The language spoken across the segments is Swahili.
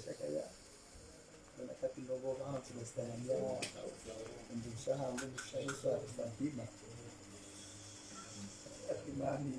shakaya na kati ndogo kama tunastania ndusha hizo Fatima Fatimani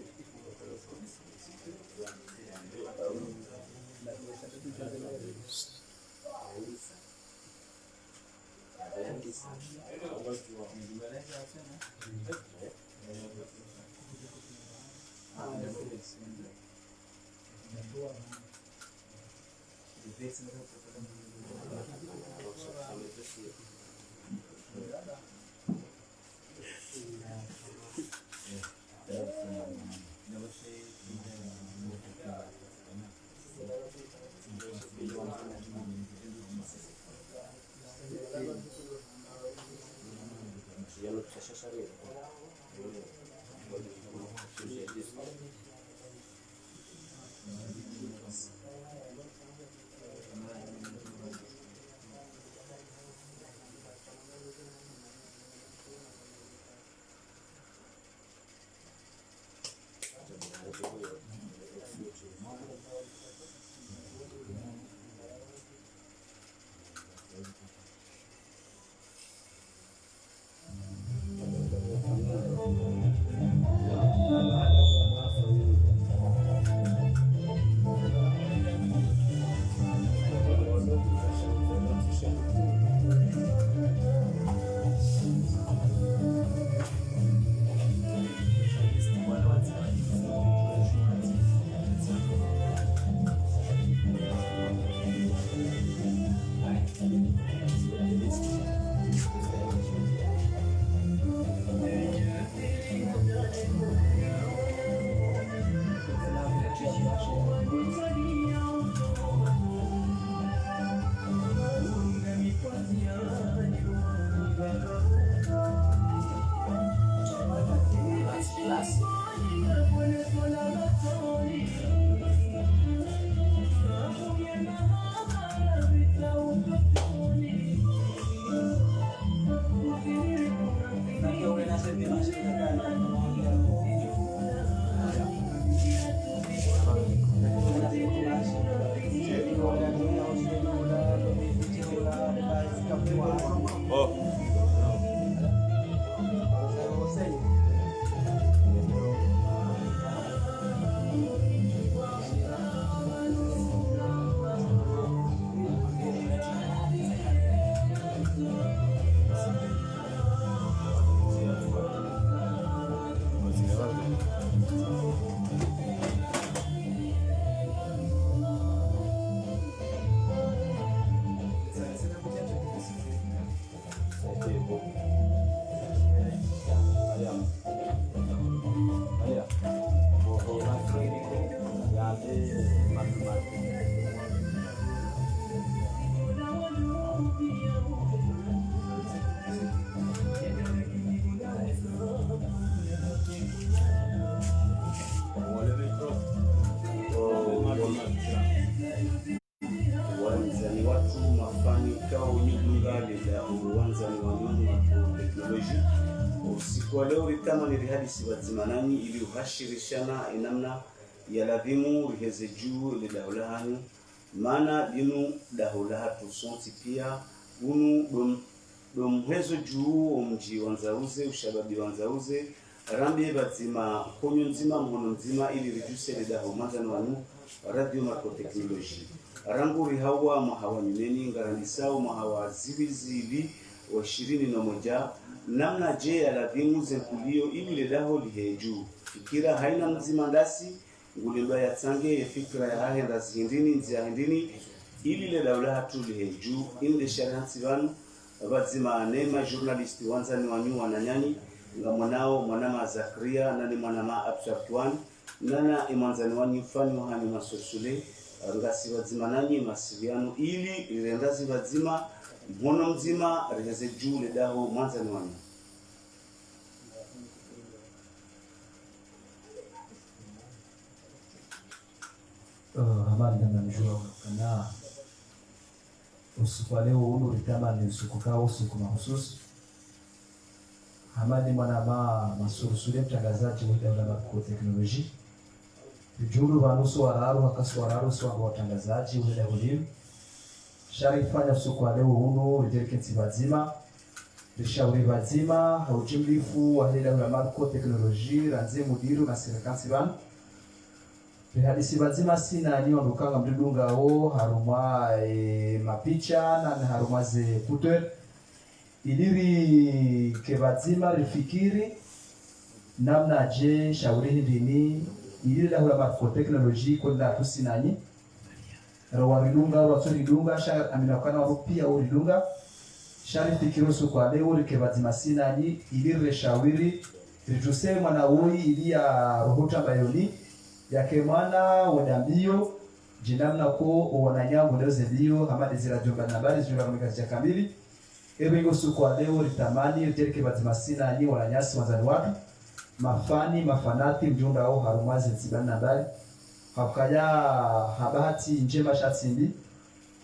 na Kwa leo ritama ni rihadisi wazimanani ili uhashirishana inamna ya lavimu riheze juu ili dahulahanu maana dinu dahulahatu sonti pia unu domhezo juu omji wanzauze ushababi wanzauze rambi bazima konyo nzima mhono nzima ili rijuse ili dahumanzanu wanu radio markoteknoloji rangu rihawa mahawa nyumeni ngarangisao mahawa zivi wa 21 namna je ya lavimu zenkulio ili ledaho liheju fikira haina mzima ndasi ngulimba ya tsange ya fikra ya ahenda zihindini nzia hindini ili ledaula hatu liheju inde sharihansi vanu bazima nema journalisti wanzani wanyu wananyani nga mwanama Zakaria nani mwanama Absartuan nana imanzani wanyu fani wahani masosule ngasi bazima nanyi masiliano ili irendazi bazima mhono mzima riheze juu ledaho mwanzani wanyu. Habari na mjua kana usiku leo ulu ritama ni usiku kao usiku mahususi. Hamadi mwanama masurusule mtangazaji wa idara ya teknolojia. Julu wanusu wararu wakaswararu swa watangazaji wa idara sharifanya usiku wa leo hunu lijereke nzima lishauri bazima haujimlifu wa hela ya marko teknoloji ranze mudiru na sirakansi bana hadisi bazima sina ni ondukanga mdudunga o haruma mapicha na haruma ze puter iliri ke bazima rifikiri namna je shauri ndini iliri la marko teknoloji kwenda kusinani rawarilunga waturilunga sha aminakana rupia urilunga shari fikiroso kwa leo rikebazima sinani ilire shawiri rituse mwana woi ilia rohota bayoni yake mwana wadambio jinamna ko wananyangu leo zebio hamadi zira jomba nabari zira mwikazi kamili ebe so kwa leo ritamani ritereke bazima sinani wananyasi wazani watu mafani mafanati mjumba au harumazi nzibani nabari hakaya habati njema shatsimbi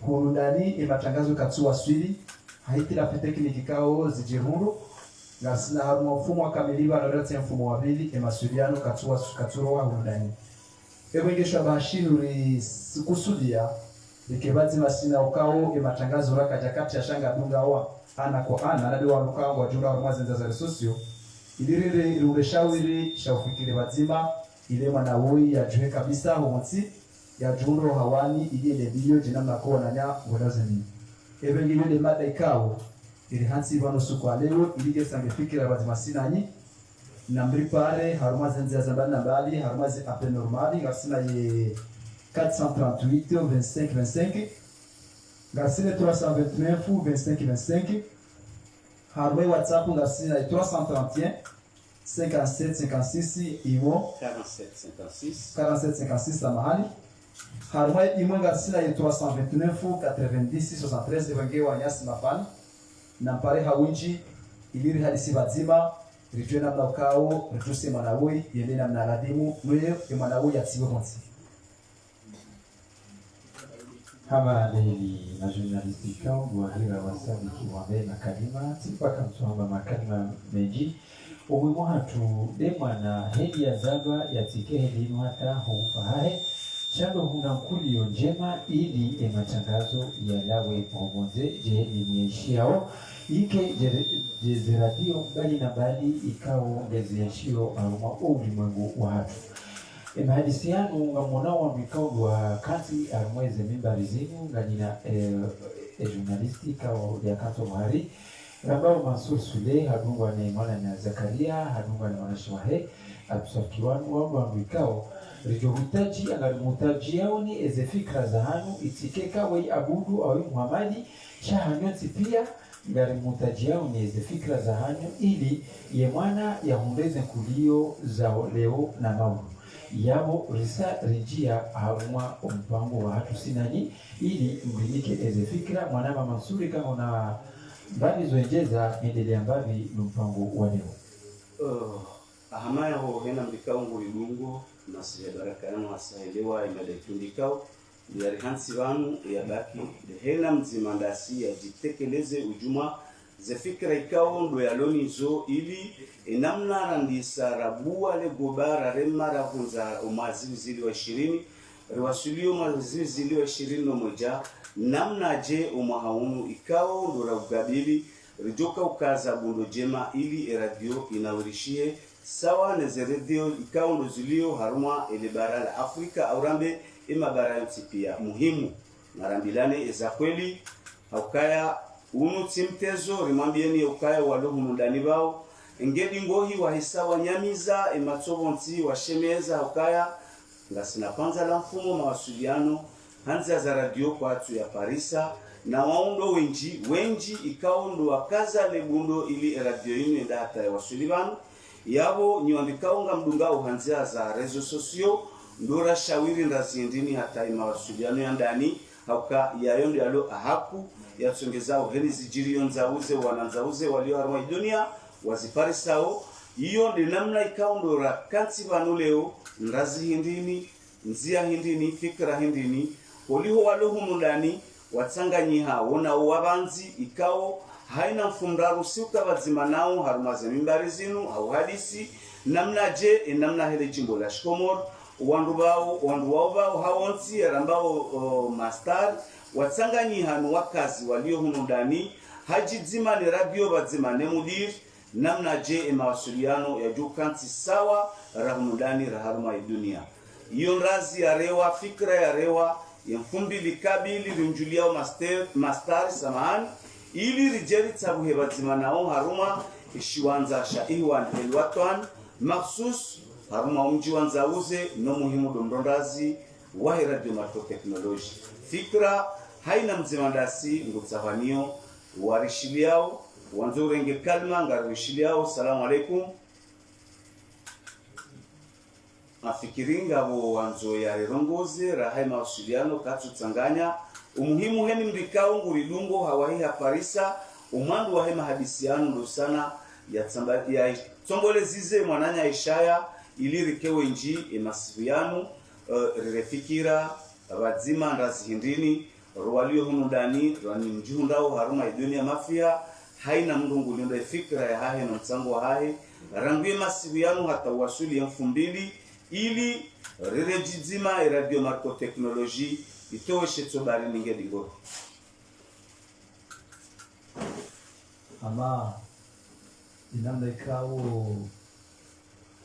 kurudani matangazo katsuwa swili haitila tekniki kao zijirundu ngasina haruma mfumo wa kamiliwa na rete mfumo wa pili emasuliano katuro wa urudani ebengesha bashiru kusudia likebati masina ukao matangazo raka jakati ya shanga dunga wa ana kwa ana nadi wa lukao wa jura wa mazenza za sosio ilirire ureshawiri shaufikiri bazima ile manawoi ya juhe kabisa humonsi ya juro hawani ile ndio jinamna kwa nanya wadazeni ebengile le mada ikao ili hansi vano suko leo ilige sange fikira bazima sinani nambri pare haruma zenza zambani nambali haruma ze appel normali gasina ye 438 25 25 gasina 329 25 25 haruma WhatsApp gasina 331 57 56 imo 47 56 la mahali haruma imo gasina ye 329 90 63 evangeli wa nyasi mafani na mpare hawinji iliri hadisi bazima rijwe namna ukao rituse manawi yende namna ladimu mwe manawi ya tsiwe honsi haba leli na journalisti kao guahira wasabi kiwambe na kalima tipaka mtuamba makalima meji umuimu hatu demwa na hedi ya zaba ya tike hedi inu hata huufahahe chando huna mkulio njema ili matangazo ya lawe pomoze jehedi mieshiao ike jezeradio mbali na mbali ikao gezieshio aruma ulimwengu wa hatu mahadisianu ngamonao wa mikao wa kazi arumweze mimbari zinu nganina journalisti kao ya kanto mahari Rambao Mansur Sule hadungwa na imana na Zakaria hadungwa na mwanashawahe atusakiwanu wa mikao rijohutaji angalimutaji yao ni eze fikra za hanu itikeka wei abudu au Muhammadi shahanyonsi pia ngalimutaji yao ni eze fikra za hanu ili ye mwana ya hundeze kulio za leo na maulu yabo risa rijia haruma mpango wa hatu sinani ili mbilike eze fikra mwanama Mansuri kama na mbali zoenjeza endelea mbavi mpango wa leo ahamaya ho hena mbikao ngulidungo na siya baraka yanu asaelewa imadekundikao yari hansi wanu ya baki hena mzimandasi ya jitekeleze ujuma ze fikra ikao ndo ya loni zo ili namna randisa rabua le gobara remara hunza umazili wa 20 riwasulio mazili wa 21 namna je umahaunu ikao ndo la ugabili rijoka ukaza bundo jema ili radio inawirishie sawa na radio ikao ndo zulio haruma ele bara la Afrika aurambe ima bara yote pia muhimu narambilane eza kweli haukaya unu timtezo rimambieni ukaya waluhu mundani bao ngedi ngohi wa hisawa nyamiza imatsobonti wa shemeza haukaya ngasina panza la mfumo mawasiliano hanza za radio kwa atu ya Parisa na waundo wenji ikao ndo wakaza lebundo ili radio inu enda hata ya wasulibanu yabo nyuandikao nga mdungao hanzia za rezo sosio ndora shawiri ndazindini hata ima wasuliano ya ndani hauka yayondo yalo ahaku ya tsongezao heli zijiri nzauze wananzauze walio haruma dunia waziparisao iyo ndi namna ikao ndora kansi banu leo ndazi hindini nzia hindini fikra hindini poliho waluhu mundani watsanganyiha wona wabanzi ikao haina mfumraru siuka bazima nao harumaze mimbari zinu au hadisi namna je namna hele jimbo la Shkomor wandu wao hawonsi ambao master watsanganyi hanu wakazi walio huno ndani hajizima ni radio bazima ne mudir namna je mawasiliano ya juu kanti sawa rahuno ndani raharuma ya dunia iyo razi ya rewa fikra ya rewa ya mfumbi likabili rinjuliao master samahani ili rijeri tabuhe bazima nao haruma ishiwanza shaiwan elwatan maksus haruma umji wanza uze no muhimu domrondazi wa radio marko teknoloji fikra haina mzimandasi ngutsahanio warishiliao wanzo renge kalma ngarishiliao salamu alaikum afikiringa bo wanzo ya rongoze rahai mawasiliano katu tsanganya umuhimu heni mrikao ngurilungo hawahi haparisa umandu wa hema hadisiano ndo sana ya tsombole zize mwananya ishaya ili rikewe nji emasiviano rirefikira abadzima ndazi hindini rwalio hunu ndani rwani mjihundao haruma idunia mafia haina mndungu linda fikra ya hahe na mtsango wa hahe ranguye masiviano hata wasuli ya 2000 ili rirejizima radio marko teknoloji itowe shetso bari ninge dingo ama inamna ikawo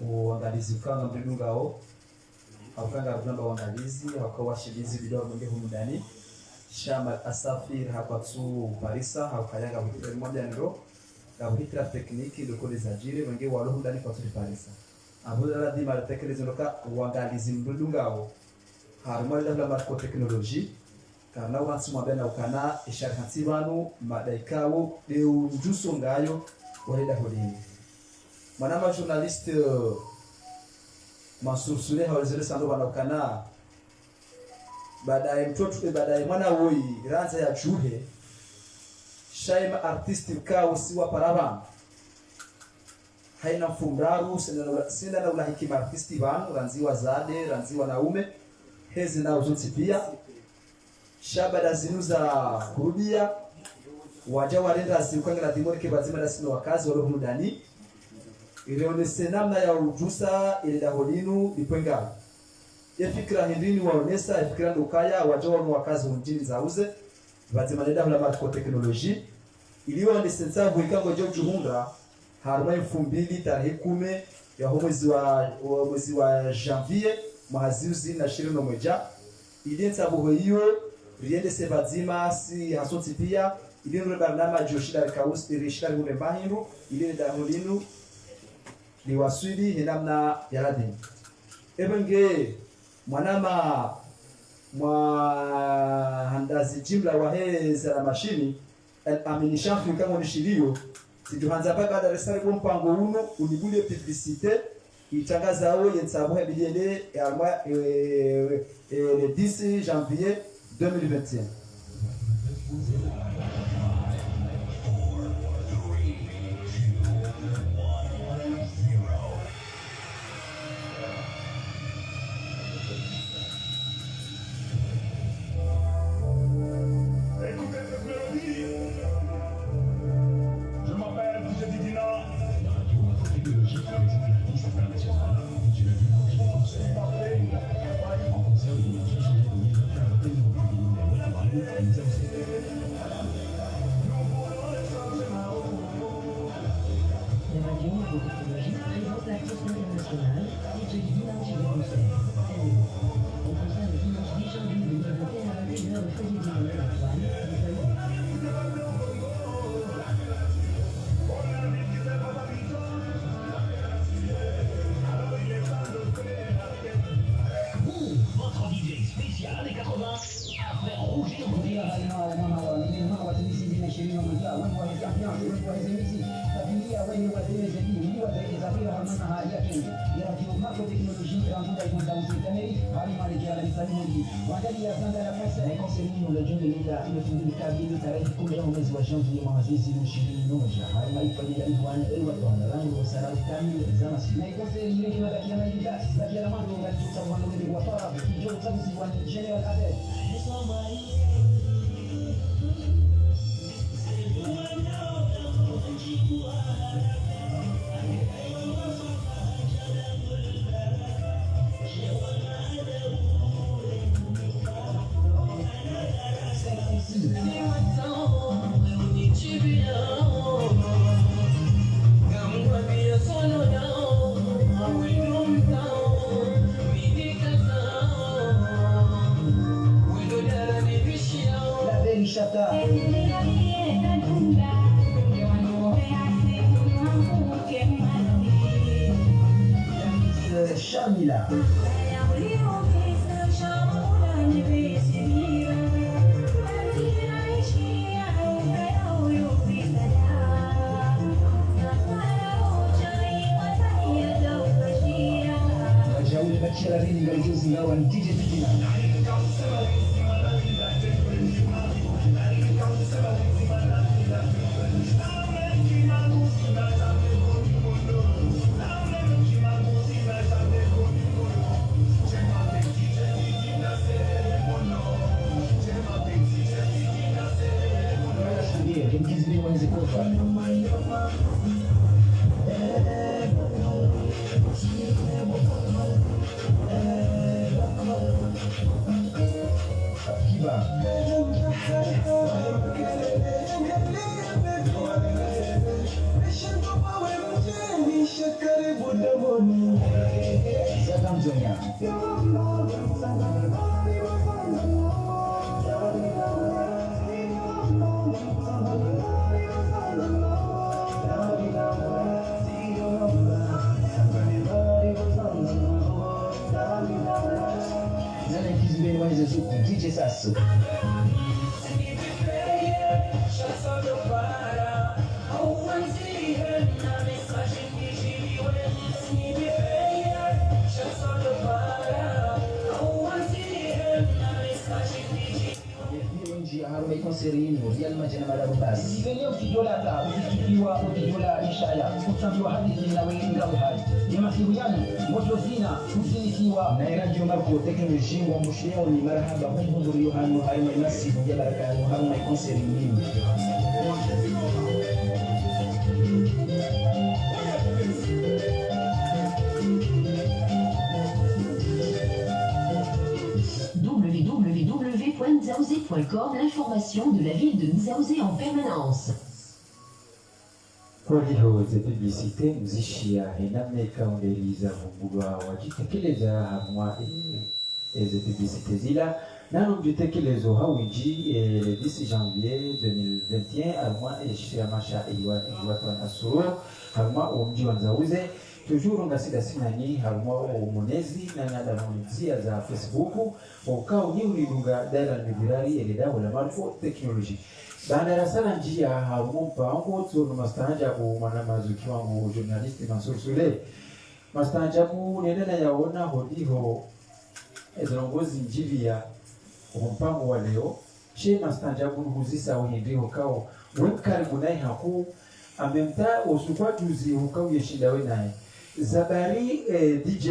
uangalizi ukanga mdunungao haukanga rujamba uangalizi wakawashilizi bidao mwenge humudani shama asafir hapa tu parisa haukayanga wikira mmoja niro wikira tekniki lokole za jire mwenge waluhu ndani kwa tu parisa abuda la dima tekelezi ndoka uangalizi mdungao haruma la marko teknoloji kana wansi mwabena ukana ishakansi banu madaikao deu njuso ngayo walida hodini manama journaliste masursule hawazele sando wanakana baadaye mtoto baadaye mwana woi ranza ya juhe shaima artisti kao siwa paravan haina mfundaru sina na ula hikima artisti banu ranziwa zade ranziwa naume hezi na uzunzi pia shabada zinuza kurudia waja walenda asiukanga na dimori kebazima na sino wakazi walo humudani ileonese namna ya ujusa ilida holinu ipwenga fikira hindini waonesa fikira ndukaya waja walo wakazi mjini zauze bazima nenda hula marko teknoloji iliwa nisensa vuikango jo juhunga haruma 2000 tarehe 10 ya mwezi wa janvier mwahaziuzi na 21 ilienza buho hiyo riende sebazima si hasoti pia ilinu barnama joshida kaus irishida ngule bahindu ile dahulinu ni waswidi hinamna yaradini ebenge mwanama mwa handazi jimla waheza la mashini aminishafu kama nishilio sijuhanza paka Dar es Salaam mpango uno unibule publicité itangaza ao yensabo habiliele ya le 10 janvier 2021. shata Shamila Jauli Bachela Rini Galjuzi Ngawa ni DJ Tina DJ Sasso Harumai konserino Real Majana Marabas Ivenye ukidolata ukidola ishaya Kutambiwa hadithi na wenga uhai Ni masihuyani Motozina Usinikiwa Na radio marko teknoloji wa musheo ni marahaba Kumburi yohanu Harumai masifu ya barakanu Harumai konserino www.nzaouzé.com, l'information de la ville de Nzaouzé en permanence. Kwa hiyo za publicite mzishia namna ikaongeliza vumbulwa wajitekeleza hamwa za publicite zila nano mjitekeleza hawinji le 10 janvier 2021 hamwa eshia masha iwatwa nasuru hamwa umji wa Nzauze toujours ngasida sinani hamwa umonezi na nadamonzia za Facebook ukao ni ulidunga dala nibirari elida wala marfo technology Bandara sana njia haumpa angu tunu mastajabu mwanamazuki wangu journalisti Mansur Sule. Mastajabu nenena yaona hodiho ezongozi njivia mpango wa leo. Che mastajabu nuhuzisa uhindriho kao wekaribu nae haku amemta usukwa juzi hukau yeshindawe nae. Zabari DJ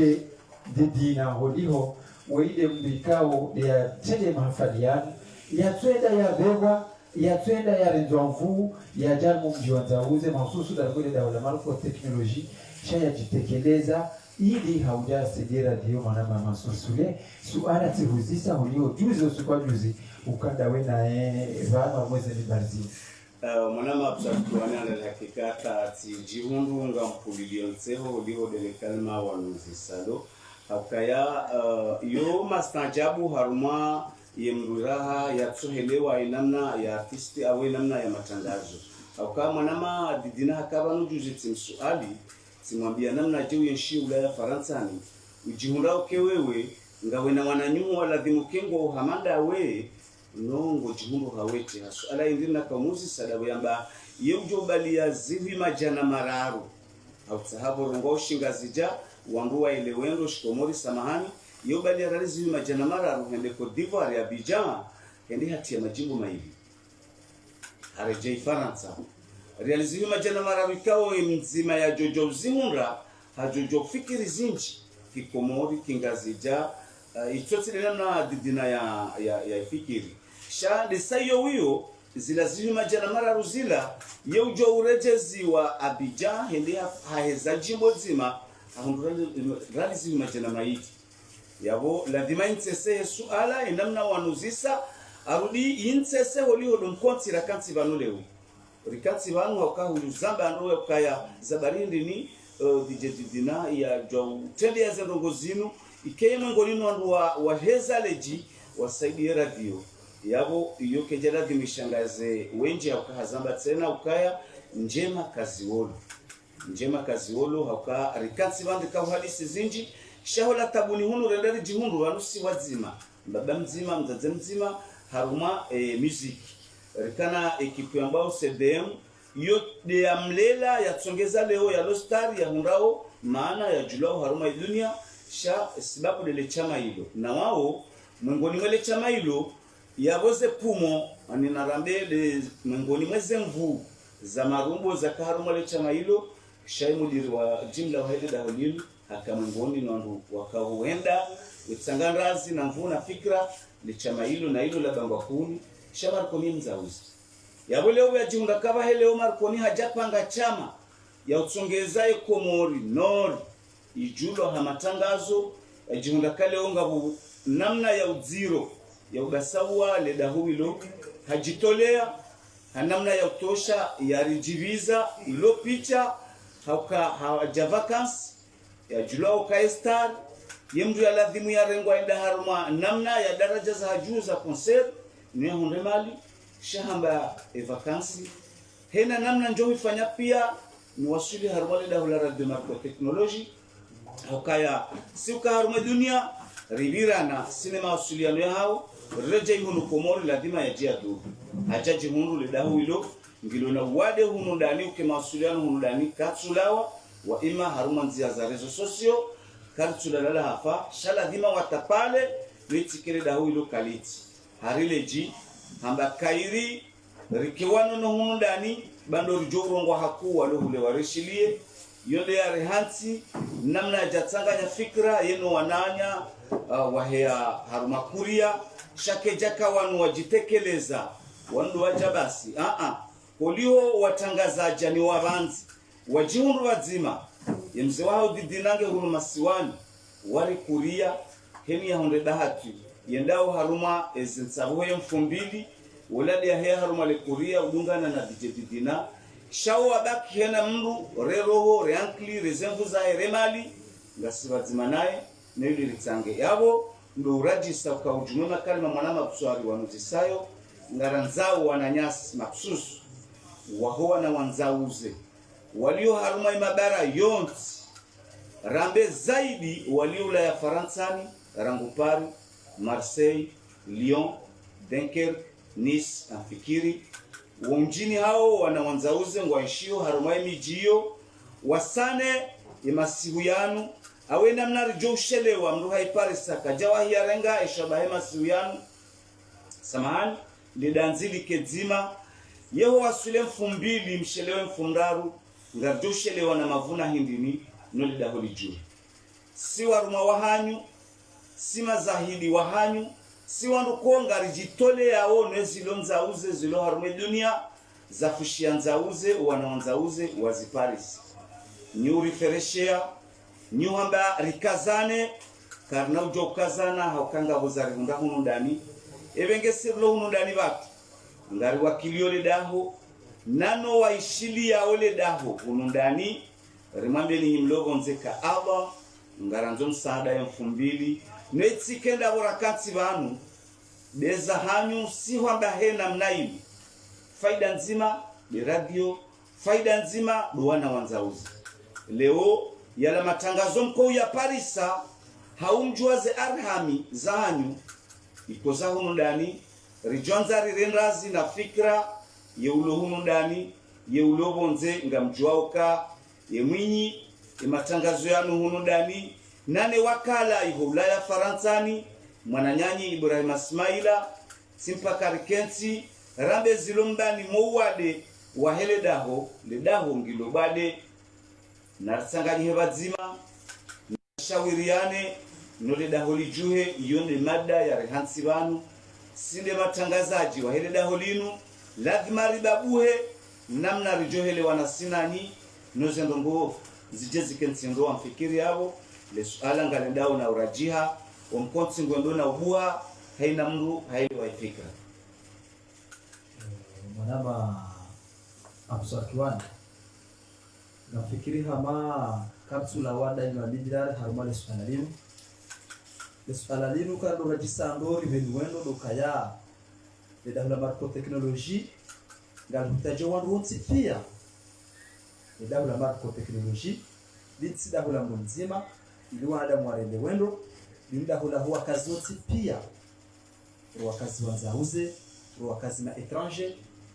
Dedina hodiho weide mbikao ya tende mahafaliani ya twenda ya bewa ya twenda ya renzwanfu ya jamu mji wa Nzauze mahususu darikule daula marufo teknoloji shaya jitekeleza ili hauja sedera diyo manama Mansur Sule suara tihuzisa hulio juzi usukwa juzi ukanda wena vana mweze ni barzi manama absatuwane ala hakikata ati jihundu nga mpulilio nseho liho dele kalma wanuzisalo hakaya yo mastajabu haruma yemruraha ya tsohelewa inamna ya artisti awe namna ya matangazo au kama nama didina hakaba nujuzi timsuali simwambia namna je uyenshi ulaya Faransani ujihundao kewewe ngawe na wananyumu wala dhimukengo hamanda we nongo jihundo hawete hasu ala indina kamuzi sadabu yamba yemjo bali ya zivi majana mararu au sahabo rongo shingazija wanduwa ile wendo shikomori samahani yo bali aralizi majana mararu hende Cote d'Ivoire ya Abidjan hende hati ya majimbo maili harejei Faransa realizi majana mararu kao mzima ya jojo zihunra hajojo fikiri zinji kikomori kingazija itotsi na didina ya fikiri sha desayo wiyo zilazimu majana mararu zila yeujo urejezi wa Abidjan hende haheza jimbo zima ahunduralizi majana maiti yabo lazima insese suala endamna wanuzisa arudi insese holiho lumkontira kansi banulewi rikansi banu wakahu zamba ando yakaya zabarindi ni DJ Didina ya jo tende ya zendongo zinu ikeye ngolino andu wa heza leji wasaidi radio yabo iyo kejela dimishangaze wenje ukahazamba tena ukaya njema kazi wolo hauka rikansi bandi ka hadisi zinji shahola tabuni hunu rendari jihundu wanusi wazima baba mzima mzaze mzima haruma muziki rikana ekipu ambao CDM yo de ya mlela ya tsongeza leo ya Lostar ya hundao maana ya julao haruma dunia sha sababu lele chama hilo na wao mwengoni mwele chama hilo yaboze pumo aninarambe de mwengoni mweze mvu za marumbo za kaharuma le chama hilo shai mudiri wa jimla wa hili dahulil haka mwengoni nandu wakahuenda utsanganrazi na mvu na fikra le chama hilo na hilo la bangwa kuni shabarkoni mzauzi yabole ya jihunda kaba hele Marconi hajapanga chama ya utsongeza Komori Nord ijulo hamatangazo ya jihunda kale onga namna ya uziro ya ugasawa le dahuilo hajitolea namna ya utosha ya rijiviza ilo picha haja vacance ya julao kaistar yemdu ya ladhimu ya rengwa ida haruma namna ya daraja za hajuu za concert ni hunde mali shahamba vacances hena namna njoo ifanya pia ni wasuli haruma ida hulara de marco technology hukaya siuka haruma dunia ribira na sinema wasuliano ya hao reje hunu Komori ladhima ya jia du hajaji hunu ledahu ilo ngilo na wade hunu ndani uke mawasuliano hunu ndani katsulawa wa ima haruma nzia za rezo sosio katsulalala hafa shaladhima watapale nitikele dahu ilo kaliti harileji hamba kairi rikiwano no hunu ndani bando rijorongo haku walo hule warishilie yonde ya rehansi namna ya jatsanganya fikra yeno wananya wahea haruma kuria shake jaka wanu wajitekeleza wanu wajabasi kolio watangazaji ni wabanzi wajihundu wazima yemze wao didinange hunu masiwani wari kuria heni ya hunde dahatu yendao haruma ezinsabuhe mfumbili uladi ya hea haruma le kuria udungana na didina shao wabaki hena mru reroho reankli rezemvu za remali ngasi wazima nae na yuli ritsange yabo ndo urajisa kwa ujumwe makalima mwanama kuswari wanuzisayo ngaranzao wananyasi maksusu wahoa na wanzauze walio haruma imabara yonti rambe zaidi walio ula ya Faransani Rangupari Marseille Lyon Dunkerque Nice Afikiri wamjini hao wanawanzauze ngwaishio haruma imijio wasane imasihuyanu awe namna rijo ushelewa mruha iparisa kajawa hiya renga ishabahema siuyanu samahani lidanzili kedzima yeho wasule mfumbili mshelewe mfundaru ngarjo ushelewa na mavuna hindini noli daholi juu si waruma wahanyu si mazahidi wahanyu si wandu konga rijitole yao nezilo nzauze zilo harume dunia za fushia nzauze wanaonzauze waziparisi nyuri fereshea nyuhamba rikazane karna ujo kazana haukanga bozari hunda hunu ndani ebenge sirlo hunu ndani batu ngari wakilio le daho nano waishilia ole daho hunu ndani rimambe ni mlogo nzeka aba ngaranzo msaada ya 2000 netsikenda borakatsi banu beza hanyu si hwamba hena mnaili faida nzima ni radio faida nzima duwana wanzauzi leo yala matangazo mkuu ya Parisa haumjuaze arhami zanyu ikoza hunu ndani rijonza rirenrazi na fikra yeulo hunu ndani yeulo bonze ngamjuauka yemwinyi matangazo yanu hunu ndani nane wakala ihula ya Faransani mwananyanyi Ibrahim Ismaila simpaka rikensi rambe zilombani mouwade wahele daho le daho ngilo bade narsangani hebazima shawiriane nole daholi juhe yone mada ya rehansi banu sinde matangazaji wa hele daholinu lazima ribabuhe namna rijohele wanasinani nozendongo zijezi kensindo amfikiri yabo le suala ngalendao na urajiha omkonsi ngondo na ubuha haina mru haili waifika mwanama abusarkiwani nafikiri hama kapsula wada ina bidar haruma le suala linu kando rajisa ndori benuendo dokaya le dahula marko teknoloji ngalutaje wandu wonsi pia le dahula marko teknoloji litsi dahula mzima ili wanadamu warende wendo dahula huwa kazi wonsi pia roa kazi wanzauze roa kazi na étranger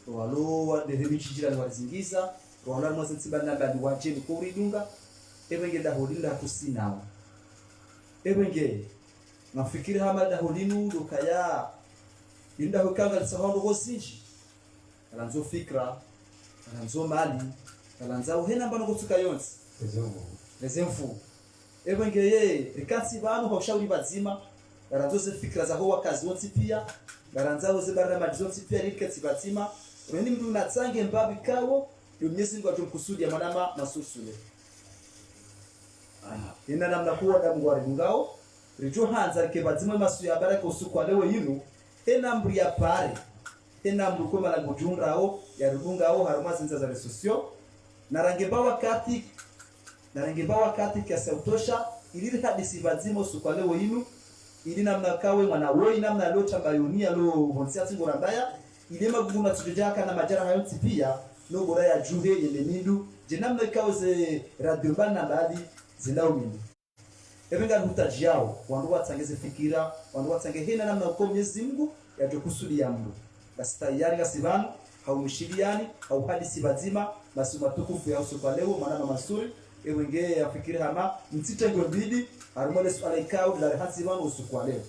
roa lo de remichijira ni wazingiza roa lo mwazi tsiba na badi waje ni kuridunga ebenge dahulila tusinawa ebenge nafikiri hama dahulinu dokaya inda hukanga tsahondo gosinji alanzo fikra alanzo mali alanzo hena mbano kutuka yonsi rezemfu ebenge ye rikansi bano hoshauri bazima alanzo ze fikra za huwa kazi wonsi pia alanzo ze barra majonsi pia rikati bazima reni mtu natsange mbabi kawo yomnyezi ngo atumkusudi ya manama masusule ina namna kuwa damu wari ngao rijo hanza ke bazima masu ya baraka usuku leo yinu ena mbri ya pare ena mbri kwa mala gujungao ya rubungao haruma zinza za resosio na rangeba wakati kiasi utosha ili hadisi bazima usuku leo yinu ili namna kawe mwana woi namna leo chambayonia lo honsia tingora mbaya ile maguna tujaka na majara hayo pia no bora ya juhe ile mindu je namna kawe ze radio bana badi zinao mindu ebenga hutaji yao wandu watsangeze fikira wandu watsange hena namna uko Mwenyezi Mungu yajokusudi ya mtu basi tayari gasibano haumshiriani au hadisi bazima basi matukufu ya usupa leo maana masuri ewenge yafikiri hama mtitengo bidi harumole swala ikao la hasibano usupa leo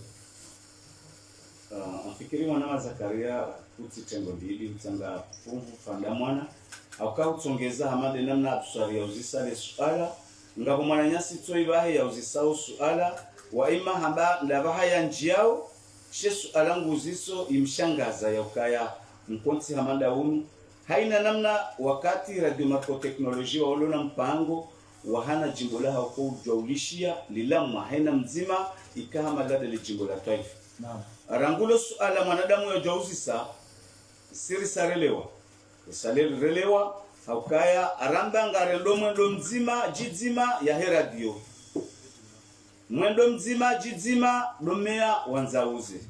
afikiri mwana Zakaria utitengo bidi utanga fungu fanda mwana au ka utsongeza hamade namna tusari ya uzisale swala ngabo mwananyasi toi bahe ya uzisao suala wa ima hamba ndabaha ya njiao she suala nguziso imshangaza ya ukaya mkonti hamanda unu haina namna wakati radio marko teknolojia waolona mpango wahana jimbo la hauko ujaulishia lilamwa haina mzima ikahama lada li jimbo la taifa rangulo suala mwanadamu ya jauzisa siri sarelewa relewa haukaya aramba ngarendo mwendo mzima jizima ya heradio mwendo mzima jizima domea wanzauze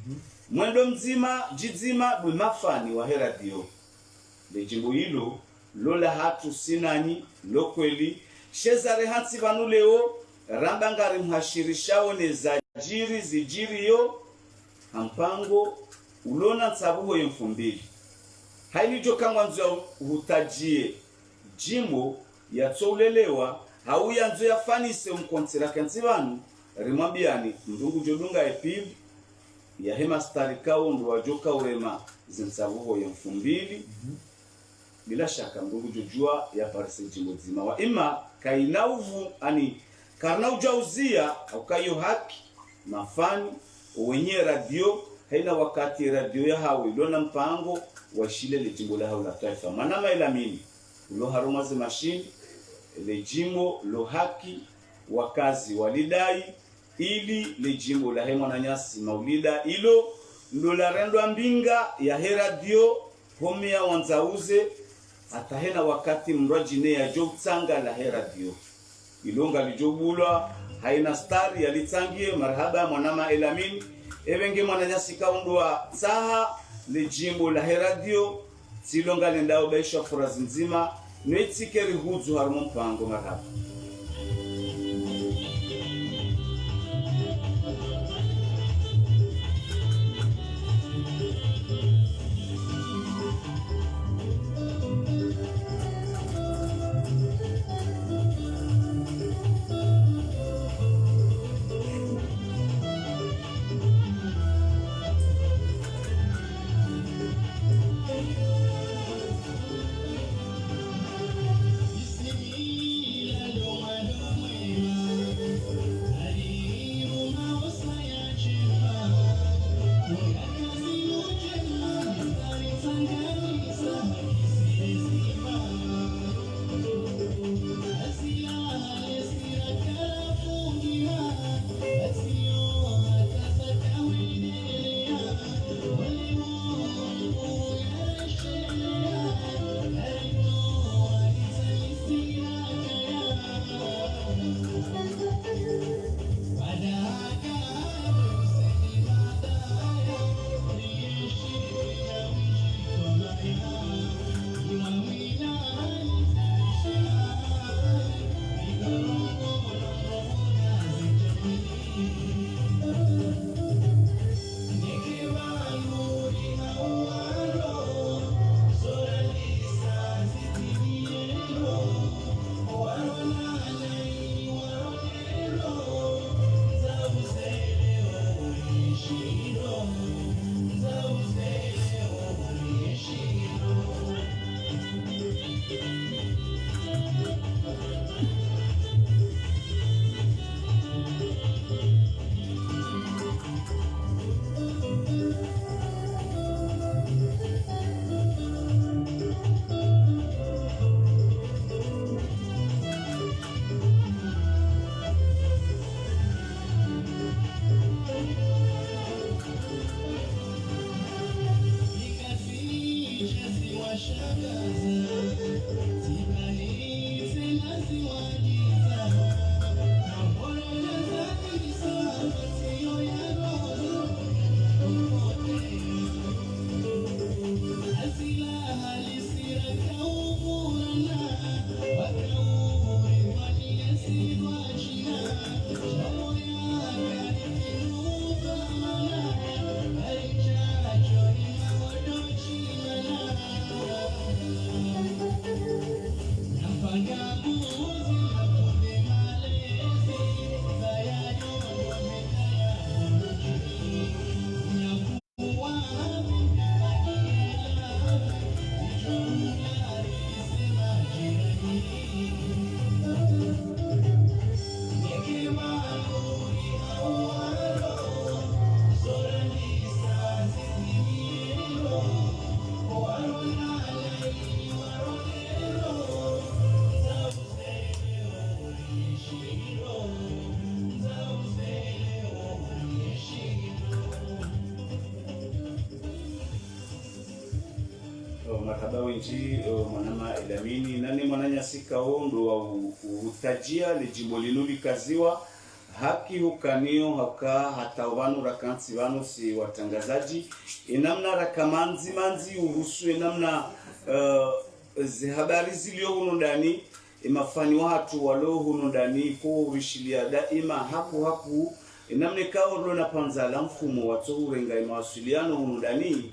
mwendo mzima jizima dumafani wa heradio le jimbo hilo lola hatu sinani lokweli shezare hatsi vanu leo ramba ngari mhashirishao ne zajiri zijiri yo hampango ulona tsabuho yemfumbili haili jokangwa nzo hutajie jimbo ya tsolelewa hau yanzo ya fanise umkontira kanzivanu rimwambiani ndungu jodunga epib ya hema starikao ndo wajoka urema zinsabuho ya mfumbili bila shaka ndungu jojua ya parise jimbo zima wa ima kainauvu ani karna ujauzia au kayo haki mafani wenye radio haina wakati radio ya hawe lona mpango wa shile le jimbo la haula taifa manama ilamini lo haruma ze machine le jimbo lo haki wakazi walidai ili le jimbo la hema na nyasi maulida ilo ndo la rendo mbinga ya heradio homia wanzauze atahena wakati mrajine ya jobtsanga la heradio ilonga lijobulwa haina star ya litsangie marhaba mwanama elamini ebenge mwananyasi kaundwa saha le jimbo la heradio silonga lendao baisha furazi nzima netsikeri huzu harumo mpango marhaba Marhaba wenji mwanama Elamini nani mwananyasika ondo wa utajia le jimbo linuli kaziwa haki hukanio haka hata wanu rakansi wanu si watangazaji inamna rakamanzi manzi uhusu inamna habari zilio huno ndani imafani watu walo huno ndani ko urishilia daima haku inamne kao ndo na panzala mfumo watu urenga mawasiliano huno ndani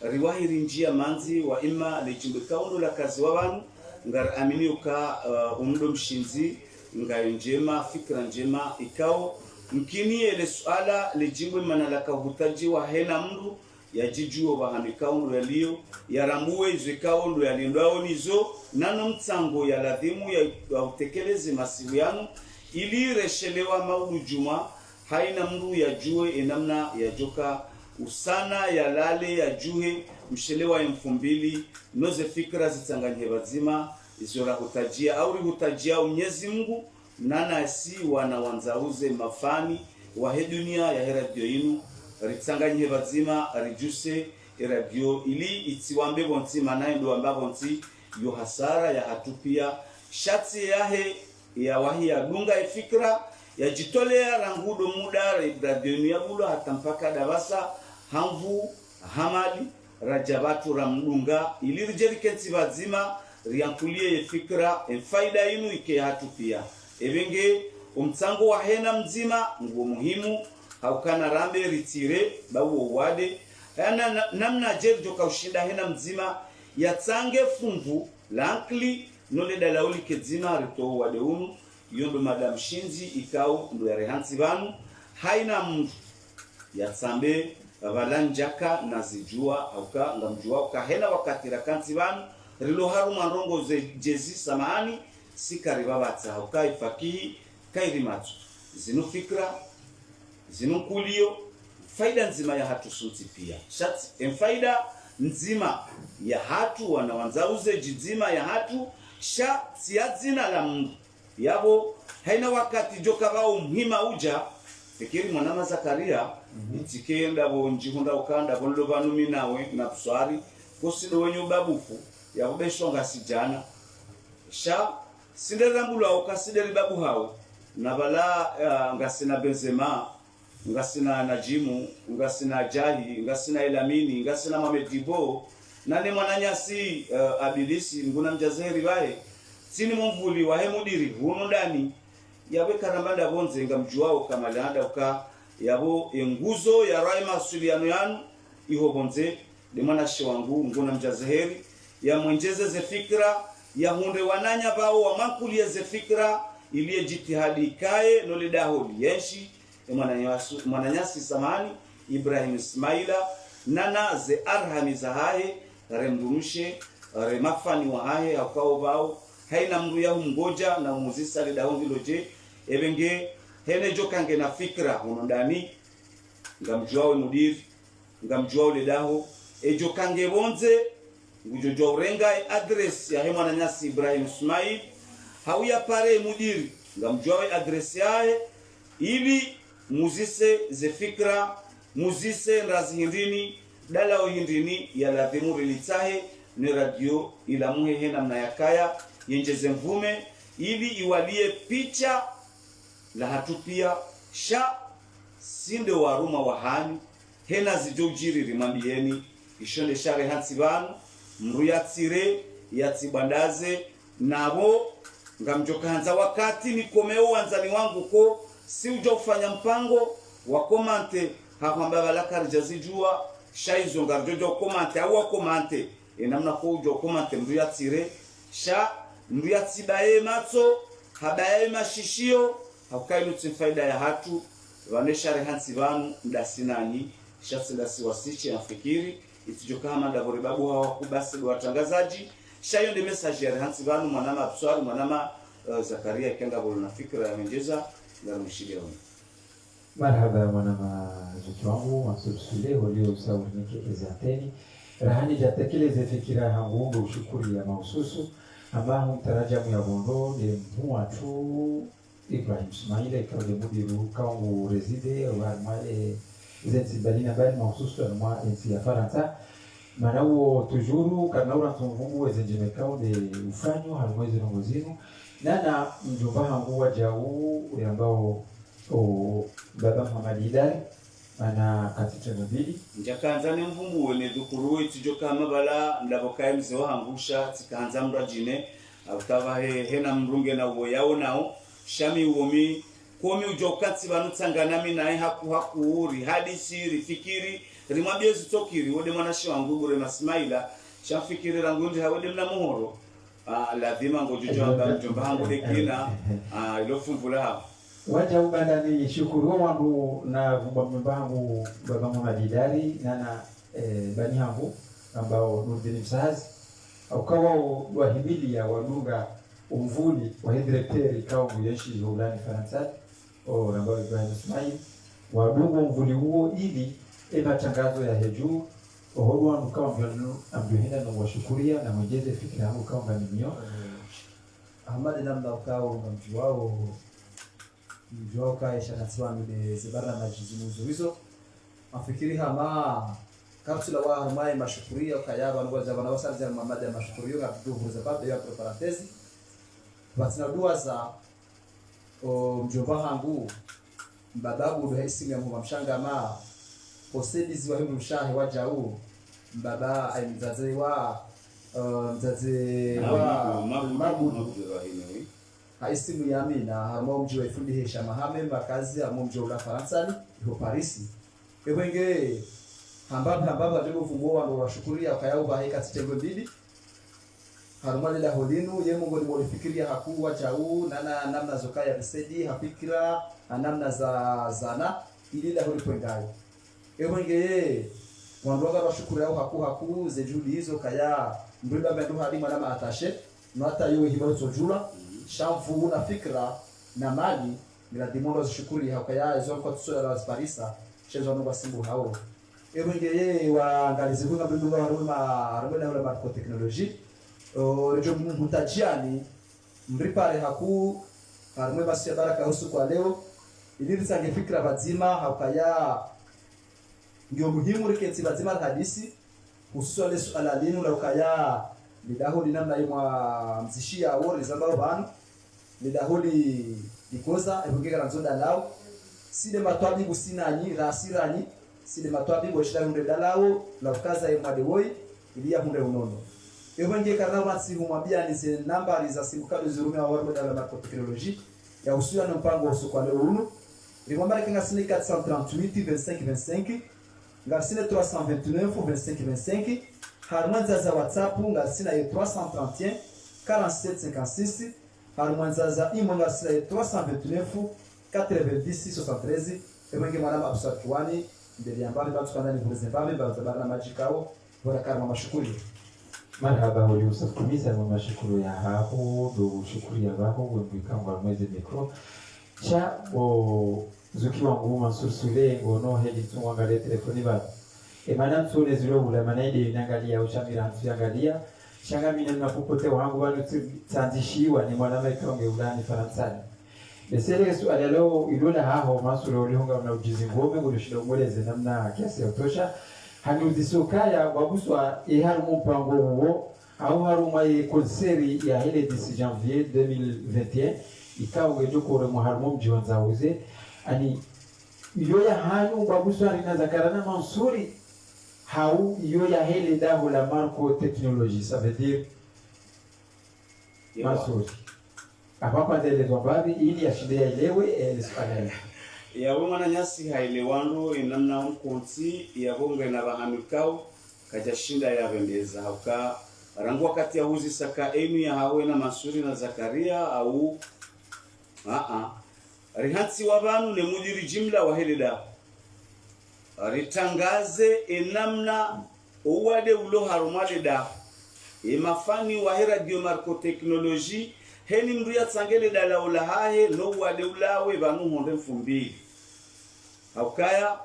riwahiri njia manzi wa ima lejimbe kaundo la kazi wa wanu ngar amini uka umudo mshinzi ngayo njema fikra njema ikao mkini ele suala lejimbe manalaka hutaji wa hena mdu ya jijuo wa hamikaundo ya liyo ya rambuwe izo ikaundo ya lindwao nizo nano mtsango ya ladhimu ya utekeleze masivu yanu ili reshelewa maudu juma haina mdu ya jue enamna ya joka usana ya lale ya juhe mshelewa 2000 noze fikra zitanganye bazima izora hutajia au hutajia Mwenyezi Mungu nana si wana wanzauze mafani wa dunia ya heradio inu ritanganye bazima rijuse radio ili itiwambe bonti manaye ndo ambabo bonti yo hasara ya hatupia shati yahe ya wahi ya dunga fikra ya jitolea rangudo muda radio inu ya bulo hata mpaka dabasa hamvu hamali rajabatu ramdunga ili rijerikensi bazima riankulie fikra faida inu ike hatu pia ebenge umtsango wa hena mzima nguo muhimu haukana rambe ritire bawo wade namna jerjo kaushinda hena mzima yatsange funvu lankli nole dalauli kezima rito wade unu yondo madam shinzi ikao ndo ya rehansi banu haina mtu yatsambe valanjaka nazijua auka ngamjua ukahena wakati rakanti banu rilo haru mandongo jezi samani sikari babatsa auka ifaki kairimatu zinu fikra zinu kulio faida nzima ya hatu sunti pia shati faida nzima ya hatu wanawanzauze jizima ya hatu sha siazina la Mungu yabo haina wakati joka bao muhima uja fikiri mwanama Zakaria itikenda bonji hunda ukanda bondo banu minawe na kuswari kosido wenyu babufu ya ubeshonga sijana sha sinderambula ukasideri babu hao na bala ngasina Benzema ngasina Najimu ngasina Jahi ngasina Elamini ngasina Mamedibo nane mwananyasi abilisi nguna mjazeri bae sini mumvuli wa hemudiri huno ndani yawe karambanda bonze ngamjuao kama landa uka yabo enguzo ya raima suliano yanu iho bonze de mwanashi wangu nguna mjazaheri ya mwenjeze ze fikra ya hunde wananya bao wa mankuli ze fikra iliye jitihadi kae nolidaho yeshi mwananyasi samani Ibrahim Ismaila nana ze arhami zahaye remdumushe remafani wa haye akao bao haina mru ya mgoja na muzisa lidaho viloje ebenge hene jokange na fikra unondani ngamjuao mudiri ngamjuao lidaho ejokange bonze ngujojo urenga address ya hemwana nyasi Ibrahim Ismail hauya pare mudiri ngamjuao address yae ili muzise ze fikra muzise ndazi hindini dalao hindini ya ladhimu rilitahe ni radio ila muhehe namna yakaya yenjeze mvume ili iwalie picha la hatupia sha sinde waruma wahani hena zijojiri mwambieni ishonde share hatsibanu mruyatsire yatsibandaze nabo ngamjokanza wakati nikomeo wanzani wangu ko si uja kufanya mpango wa komante hakwamba balaka rijazijua shaizo ngarjojo komante au komante namna ko uja komante mruyatsire sha mruyatsibaye matso habaye mashishio haukainu faida ya hatu waneshare hatsibanu ndasinani shatsindasi wasiche nafikiri itijoka kama ndabore babu hawakubasi watangazaji shayo ndi message ya hansi banu mwanama abswari mwanama Zakaria kenga bolo na fikra ya menjeza na mshigeo. Marhaba mwanama zukiwangu wansubsule walio usawunike ezateni rahani jatekeleze fikira hangu ushukuri ya mahususu ambaho mtarajamu ya bondo ni mpuwa tu Ibrahim Ismaila ikawa mudiru kaungu reside wa male zensi balina bali mahususu ya mwa ensi ya Faransa manauo tujuru kanaura tumvungu wezenjimekao de ufanyo halmwezi nongozinu nana mjomba hangu wajau ambao baba Muhammad Idari ana katita nabili njakanza ni mvungu wene dhukuru itijoka mabala ndabokaye mzeo hangusha tikanza mrajine autava hena mrunge na uwo yao nao shami uomi komi ujokatsi banu tsanganami nae haku hadisi rifikiri rimwambie zitokiri wode mwanashi wangu bure Masmaila shafikiri rangu ndi hawode mna muhoro lazima ngojujo amba mjomba hangu dekina ilofumvula hapo waja ubandani shukuru wangu na vumba hangu baba Muhammad Idari nana bani hangu ambao Nurdin Msahazi ukawa wahimili ya wadunga umvuli wa directeur kao mjeshi hulani Faransa ambao Ibrahim Ismail wadunga umvuli huo ili matangazo ya heju ohodwa nukao amjuhina na washukuria na mwejeze fikira hangu kao mbanimio Ahmad namna ukao mjuao kaisha nasiwanu de zibara na jizimuzo hizo afikiri hama kapsula wa harmai mashukuria ukayaba nuwa zabana wasazi ya Muhammad ya mashukuria nga viduhu za babu ya preparantezi batina dua za mjomba hangu mbababu duha isimu ya mshanga ma posedizi wa himu mshahi waja huu mbaba ay mzazi wa mabudu haisimu ya mina harmo mji wa ifundi hesha mahame makazi harmo mji wa Faransani iho Parisi kwenge hambaba ndiko fungo wa washukuria kayao bahika titengo mbili harmo la holinu yemo ngoni molifikiria hakuwa chau nana namna zokaya risedi hafikira namna za zana ili la holipengayo kwenge wandoga washukuria haku zejuli hizo kaya mbeba bendo hadi mwana atashe no hata yowe hibalo tojula shamfu na fikra na mali bila dimondo zishukuri hakaya hizo kwa tusora la Parisa chezo no basimbu hao ngeye wa ngalizi kunga bendo haruma na ba teknoloji rejo mutajiani mripare haku haruma basi baraka husu kwa leo ili tsange fikra bazima hakaya ndio muhimu riketi bazima hadisi hususan suala lenu la ukaya lidahuli namna imwa mzishia wori zambao banu lidahuli dikoza ebungeka ranzonda lao sile matwabi businanyi rasirani sile matwabi boshira hunde dalao la ukaza imwa dewoi ilia hunde unono ebungeka rawa si humwambia ni ze namba za simu kado zirumia warmo dala ma teknoloji ya usuya na mpango usukwa leo uno limwambia kinga sine 438 25 25 ngarsine 329 25 25 harmanza za WhatsApp ngarsina 331 47 56 harmanza za imo ngarsina 329 90 73 ebenge mwana absatwani ndeli ambali batukana ni vuze mbambe bazabana majikao bora karma mashukuri marhaba wa Yusuf kumisa na mashukuru ya hapo do shukuri ya bako wembikangwa mwezi mikro cha zuki wangu mansursule ngono hedi tumwangalie telefoni ba emana tsole zilo ula manaide nangalia ushamira hantuangalia shanga mimi napopote wangu wanu tsanzishiwa ni mwanamke kaonge ulani Faransani lesele swali leo ilola haho masuro ulihonga na ujizi ngome ngulishida ngoleze namna kiasi ya utosha hanuzisokaya wabuswa iharumu mpango huo au haruma ye konseri ya ile 10 janvier 2021 ikawa ngejokore muharumu mjiwanza uze ani iyo ya hanyu wabuswa rinazakarana mansuri hau iyo ya hele dahu la marco technologie ça veut dire mansuri hapa kwanza ile zombavi ili ashinde ilewe Espanya yawe mwana nyasi hailewano inamna mkonti yabonga na bahamikao kajashinda yabendeza hauka rangu wakati ya huzi saka enu ya hawe na Masuri na Zakaria au rihansi wabanu ne mudiri jimla wa helida ritangaze enamna uwade ulo harumade da mafani wa radio marco technologie heni mndu ya tsangele dala ula hahe no wade ulawe banu honde mfumbili haukaya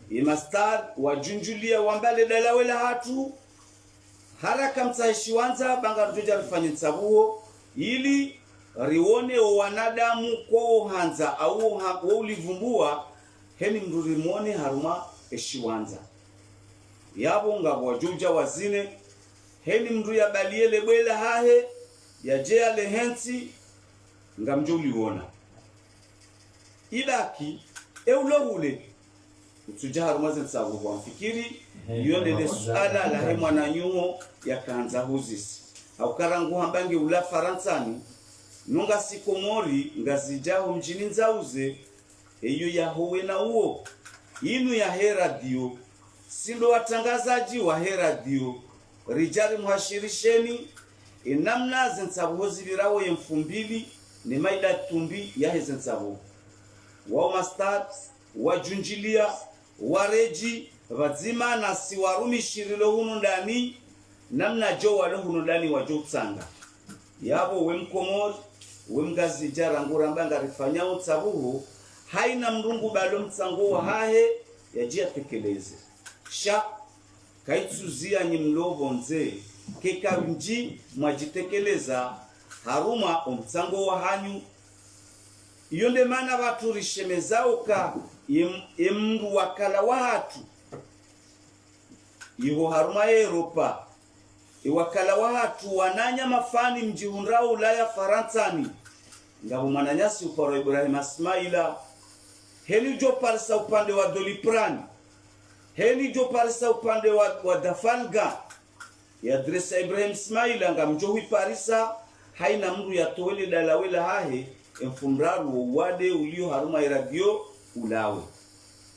imastar wajunjulia wambale dala wela hatu haraka mtaishi wanza banga rujoja rifanye tsabuo ili rione wanadamu kwa hanza au ulivumbua heni mndu rimone haruma eshiwanza yabo ngabo juja wazine heni mndu ya baliele bwela hahe ya jea lehensi ngamjuli wona ibaki eulowule utujaharu mazen sabu kwa mfikiri yonde suala la hemwa na nyuho ya kanza huzisi au karangu hambange ula faransani nunga sikomori ngazijaho mjini nzauze eyo ya howe na uo inu ya heradio sindo watangazaji wa heradio rijari muhashirisheni inamna zensabu zibirawo yemfumbili ni maida tumbi ya hezensabu wa mastad wajunjilia wareji wazima na siwarumi shirilo hunu ndani namna jo wale hunu ndani wajo tsanga yabo wemkomori wemgazi jara ngura mbanga rifanya utsabuhu haina mrungu balo mtsango hahe yajia tekeleze sha kaitsuzia nyimlobo nze keka mji mwajitekeleza haruma omtsango wa hanyu yonde mana watu rishemezao ka emru wakala watu iho haruma Europa iwakala watu wananya mafani mji hunrao Ulaya Faransani ngabo mananyasi uparo Ibrahim Ismaila heli jo parsa upande wa Doliprani heli jo parsa upande wa Dafalga ya adresa Ibrahim Ismaila ngamjohi parisa haina mru ya towele dalawela hahe mfumraru wade ulio haruma radio ulawe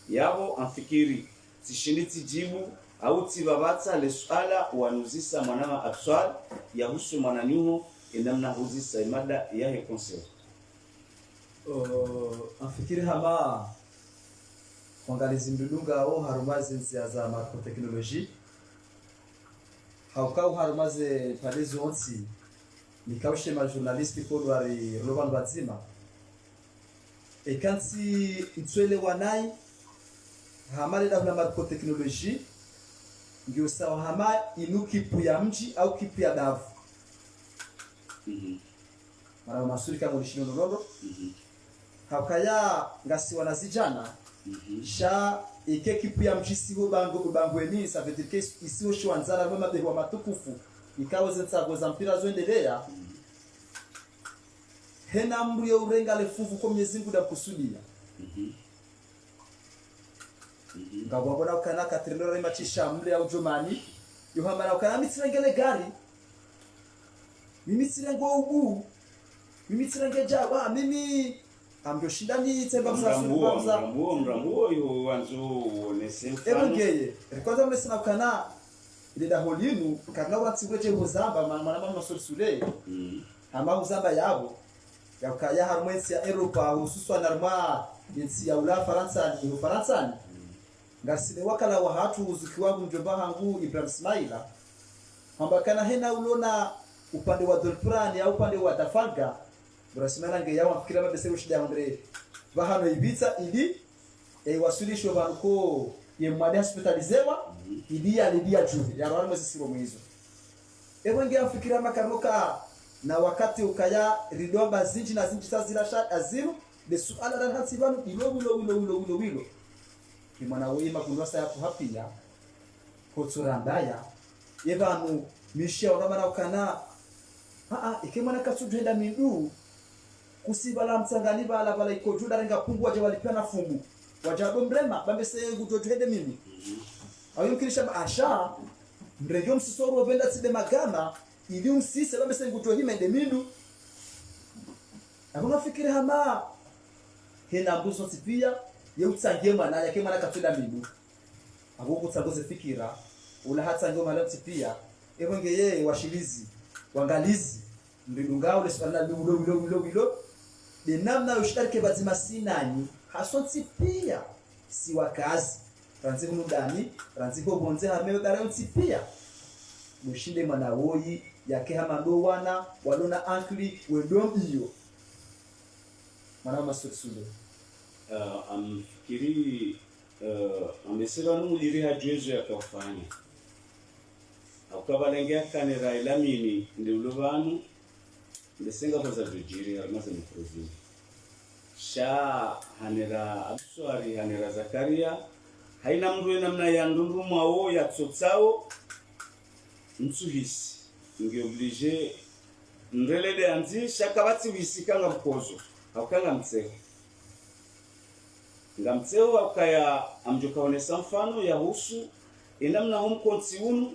yabo amfikiri tishiniti jibu au tibabatsa le swala wanuzisa mwanama akswal ya husu mwananyuho inamna huzisa imada ya he concert amfikiri hama kwangalizi mbidunga au harumazi nzia za marco technologie haukau harumaze palezo onsi nikaushe ma journalisti kodwari roban bazima ekansi itswele wanai hamale da na marco technologie ndio sawa hama inukipu ya mji au kipu ya davu mara masuri kama ulishino norodo haukaya ngasi wanazijana sha ike kipu ya mji siho bangweni ça veut dire que ici au shwanzara wema bewa matukufu ikawa zensago za mpira zoendelea hena mru ya urenga lefufu kwa Mwenyezi Mungu da kusudia ngabo bona ukana katrino rema chishamle au jomani yohamara ukana mitsirengele gari mimi tsirengo ubu mimi tsirenge jawa mimi amjo shindani tsemba msasu mrambo yo wanzo onese mfano ebongeye rikoza mlesina ukana ile da holinu kana watsiweje muzamba mwana masorsule ama muzamba yabo yakaya harmwensi ya Europa hususan arma jinsi ya ula Faransa ni Faransa ngasile wakala wa hatu uzikiwangu mjomba hangu Ibrahim Ismaila kwamba kana hena ulona upande wa Dolprani au upande wa Dafalga Brasmana nge yawa fikira mabese ushida Andre bahano ibitsa ili wasilisho banko ye mwadi hospitalizewa ili alidia juu ya rwanda mwezi siro mwizo ewe nge afikira makanuka na wakati ukaya ridomba zinji na zinji sazila shat aziru de suala la hasibanu ilo ni mwana wema kundosa yapo hapia kotsura ndaya yevanu mishia oramana ukana ikemwana katsudhenda mindu kusibala mtsangani bala ikojuda renga pungwa je walipana fungu wajado mrema bambese gutotuhede mimi ayumkirisha asha mrejo msisoro wabenda tside magama ili umsise bambese gutohimende mindu akuna fikiri hama hena mbuso tipia yeutsangie mwana yake mwana katsuda mindu abuko tsagoze fikira ula hatsangie mwana tipia ebonge yeye washilizi wangalizi mbidungao le swala bilo de namna yoshitarike bazima sinani hasonti pia si wakazi ranzi mudani ranzi bonze hameo daranti pia mushinde mwana woyi yake hamando wana walona ankli wedom iyo mwana masutsulo amfikiri amesema numujiri hajwezo yakafanya akabalengea kanera ilamini ndilo banu ndesenga koza dujiri harmaze mukrozi sha hanera abswari hanera Zakaria haina mndu namna ya ndundu mwawo ya tsotsao ntsuhisi ngi oblige ndelede anzi shaka batsi wisikanga mkozo akanga mtseo ngamtseo akaya amjokaonesa mfano ya husu enamna homkonsi unu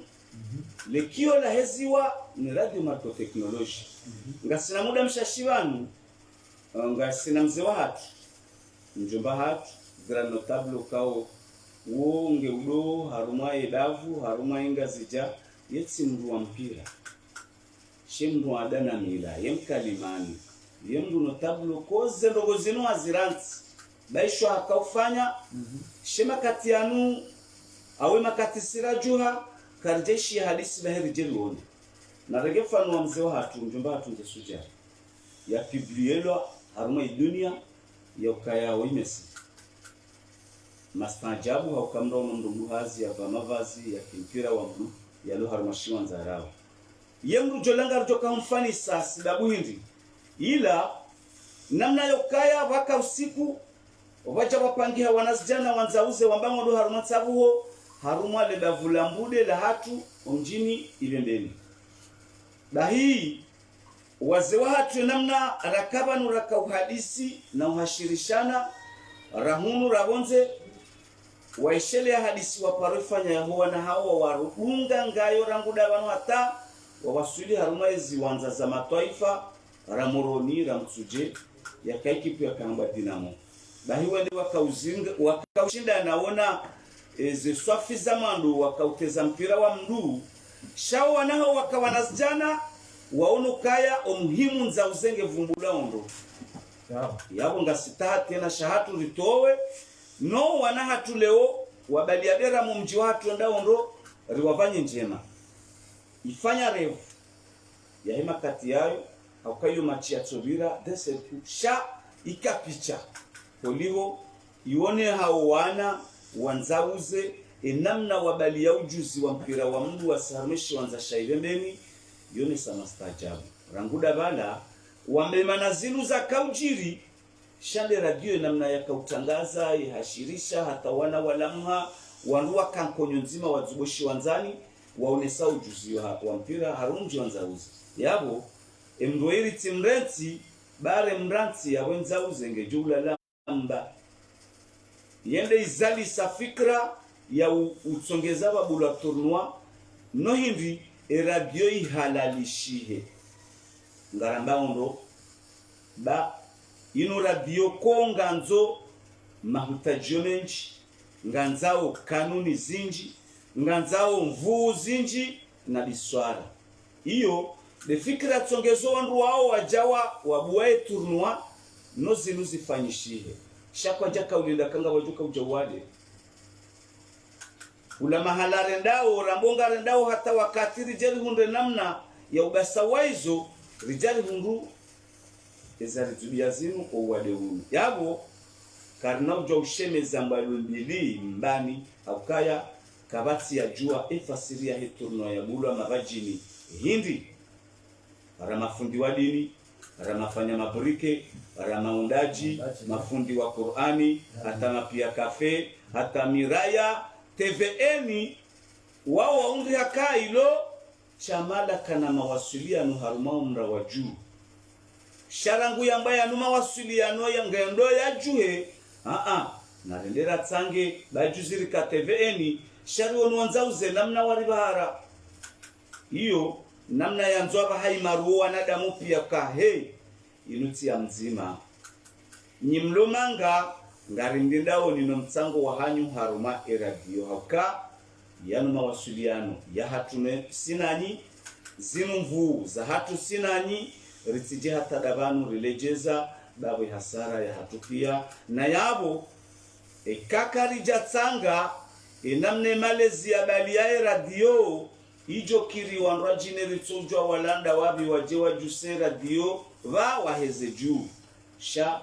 lekio la heziwa ni radio marco technology ngasina muda mshashivanu ngasina mzee wa hatu mjomba hatu grand notable kao wonge udo haruma edavu haruma inga zija yetsi mndu wa mpira shemndu wa adana mila yemkalimani yemndu notable koze ndogo zinu aziranti baisho akaufanya shema katianu awe makatisira juha karjeshi ya hadisi na heri jeluone na regefano wa mzee wa hatu mjomba hatu nje sujari ya piblielwa haruma idunia ya ukaya wa imesi mastajabu haukamda mndu hazi ya mavazi ya kimpira wa mdu ya lo haruma shiwa nzarao yemru jolanga rujoka mfani sasi dabu hindi ila namna yokaya waka usiku waja wapangiha wanasijana wanzauze wambango do haruma tsabuho haruma le davulambude la hatu mjini ibembeni dahi wazee wa hatu namna rakabanu rakauhadisi na uhashirishana rahunu rabonze waishele ya hadisi waparifanya ya huwa na hawa warunga ngayo ranguda wanu hata wawasuli haruma ezi wanza za mataifa ramuroni ramtsuje ya kaikipu ya kamba dinamo dahi wende wakaushinda naona eze swafi za mandu wakauteza mpira wa mdu shao wanaho wakawanasjana waono kaya omuhimu nza uzenge vumbula ondo yabo ngasitaha tena shahatu ritowe no wanahatu leo wabaliadera mu mji watu nda ondo riwavanye njema ifanya revu ya hema kati yayo haukayo machi ya tsobira dese sha ikapicha poliho ione hao wana wanzauze enamna wabali ya ujuzi wa mpira wa mdu wasahamishi wanza shaibembeni yone sama stajabu ranguda bala wamemana zinu za kaujiri shande radio namna ya kautangaza ihashirisha hata wana walamha wanua kankonyo nzima wazuboshi wanzani waonesa ujuzi wa mpira harunji wanzauze yabo emdoiri timrenti bare mranti ya wenzauze ngejula lamba yende izali sa fikra ya utsongeza babula tournoi no hindi radio ihalalishihe ngaramba ondo ba ino radio konga nzo mahutajio menji nganzao kanuni zinji nganzao mvuu zinji na biswara iyo de fikra tsongezo wandu wao wajawa wabuae tournoi no zinu zifanyishihe shakwa jaka ulinda kanga wajuka ujawade ula mahala rendao rambonga rendao hata wakati rijali hunde namna ya ubasa waizo rijali hundu ezali tubiazinu kwa uwade hunu yabo karna uja usheme zambalu mbili mbani haukaya kabati ya jua efasiria heturno ya bulu mavajini hindi para mafundi wa dini para mafanya mabrike para maundaji mafundi wa Qur'ani hata mapia kafe hata miraya TVN wao waundri haka ilo chamala kana mawasiliano haruma mra wa juu sharangu yamba ya numa mawasiliano ya ngendo ya juhe narendera tsange bajuziri ka TVN shari wonu wanzauze namna waribahara hiyo namna ya nzwaba haimaruo wanadamu pia ka inuti ya mzima nyimlomanga ngarindindao nino mtsango wa hanyu haruma eradio hauka yanu mawasiliano ya hatune sinani zinu mvuu za hatu sinani ritije hata dabanu rilejeza babu hasara ya hatu pia na yabo kakari jatsanga namne malezi ya bali ya radio ijo kiri wanrajine ritujwa walanda wabi wajewa juse radio waheze juu sha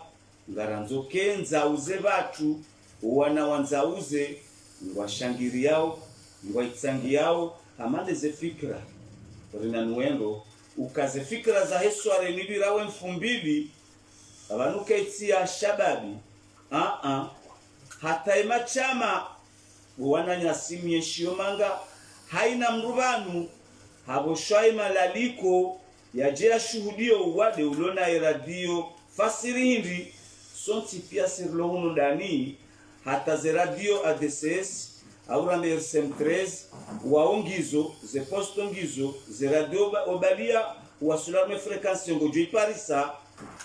ngaranzo kenza uze batu wana wanzauze ngwashangiri yao ngwaitsangi yao amande ze fikra rinanuendo ukaze fikra za hesware nibirawe mfumbili abanuka itsia shababi hata imachama wana nyasimye shiomanga haina mrubanu habo shwai malaliko yaje shuhudio wade ulona radio fasiri hindi sonti pia sirlohunu ndani hata ze radio ADCS aura RSM13 waongizo ze postongizo ze radio obalia wasulame frequency ngojo iparisa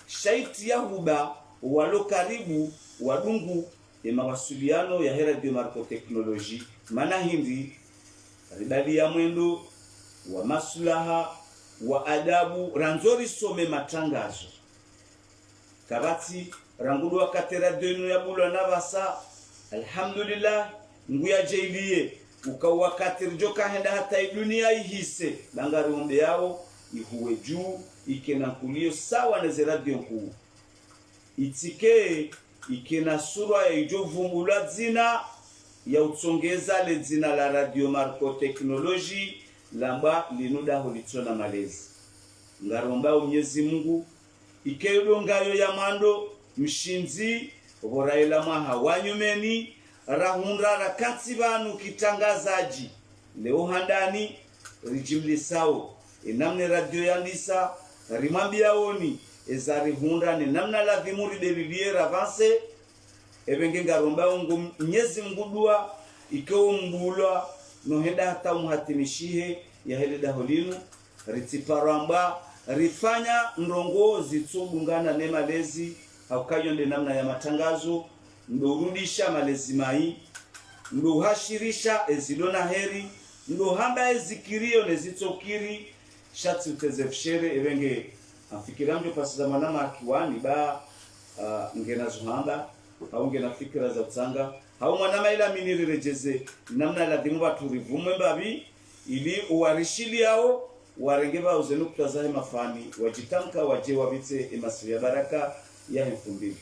shaiti ya huba walo karibu wadungu ya mawasiliano ya radio marko teknoloji mana hindi ribali ya mwendo wa maslaha wa adabu ranzori some matangazo kabati rangudu wakati radio ya bulwa na basa alhamdulillah nguya jailie ukawakati rjoka henda hata dunia ihise bangari ombe yao ihuwe juu ikena kulio sawa na radio kuu itike ikena sura ya ijovumbula zina ya utsongeza le zina la radio marko teknoloji lamba linuda hulitona malezi ngaromba Mwenyezi Mungu ikeyo ngayo ya mando mshinzi boraila maha wanyumeni rahundra rakatsi banu kitangazaji leo handani rijimlisao namne radio yandisa rimambia oni ezari hunda ni namna la vimuri delilier avance ebenge ngaromba ungu Mwenyezi Mgudua ikewo mbulwa no henda hata umuhatimishihe ya hele daholinu ritiparamba rifanya ndongo zitsubungana ne malezi haukayo nde namna ya matangazo ndorudisha malezi mai ndohashirisha ezilona heri ndohamba ezikirio nezitsokiri shatsi utezefshere ebenge afikiramjo pasizamana makiwani ba ngena zuhamba au ngena fikira za utsanga au mwanama ila miniri rejeze namna la dimu watu rivumwe mbabi ili uwarishili yao warengeba uzenu kutazahe mafani wajitamka waje wabitse emasiri ya baraka ya mfumbili.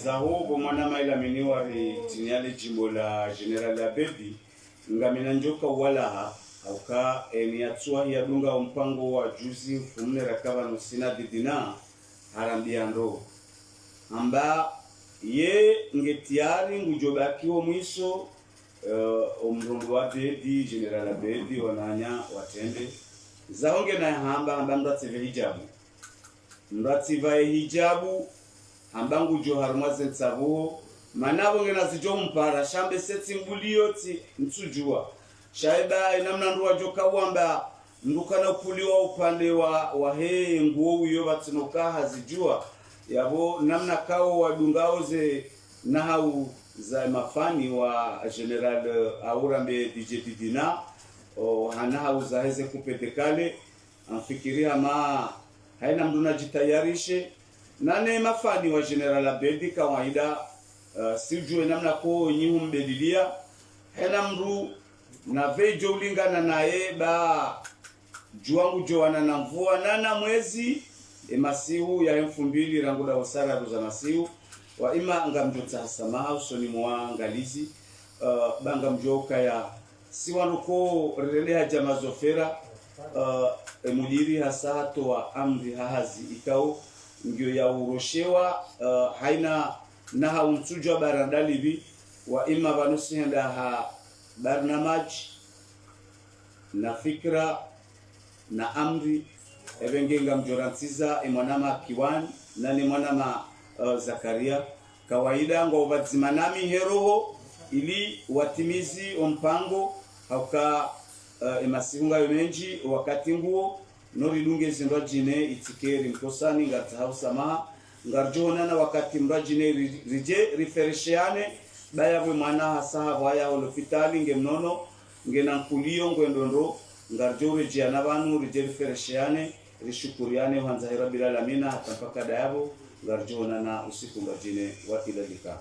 zaho bomwana maila miniwa ri tinyale jimbo la General Abedi ngamina njoka wala auka ni atua ya dunga mpango wa juzi fumne rakaba no sina didina harambia ndo amba ye ngetiari ngujobaki wa mwiso umrundu wa Abedi General Abedi wananya watende zaonge na hamba mrative hijabu mrativa hijabu ambangu jo harmaze tsabo manabo ngena zijo mpara shambe seti ngulio ti mtsujua shaiba namna ndo wajoka wamba ndukana kuliwa upande wa he nguo uyo batinoka hazijua yabo namna kao wadungao ze nahau za mafani wa General Aurambe DJ Didina o hanahau za heze kupetekale amfikiria ma haina mdu najitayarishe nane mafani wa General Abedi kawaida sijue namna ko nyihu mbedilia haina mdu na vejo ulingana naye ba juangu joana na mvua nana mwezi masihu ya 2000 rangu da wasara ruza masihu wa ima ngamjota samaha usoni mwangalizi banga mjoka ya siwanuko relea jamazofera mujiri hasato wa amri hahazi ikao ngio ya uroshewa haina naha unsujwa barandalibi wa ima vanusihenda ha barnamaj na fikra na amri evengenga mjorantiza mwanama Kiwani na ni mwanama Zakaria kawaida ngo badzimanami heroho ili watimizi ompango hauka emasiunga yomenji wakati nguo norilunge zindwa jine itikeri mkosani ngata hausama ngarjona na wakati mrajine rije riferesheane bayabwe mwana hasa baya hospitali ngemnono ngenankulio ngwendondo ngarjore jiana banu rije riferesheane rishukuriane hanza rabbil alamin hata mpaka dayabo ngarjona na usiku ngajine watilalika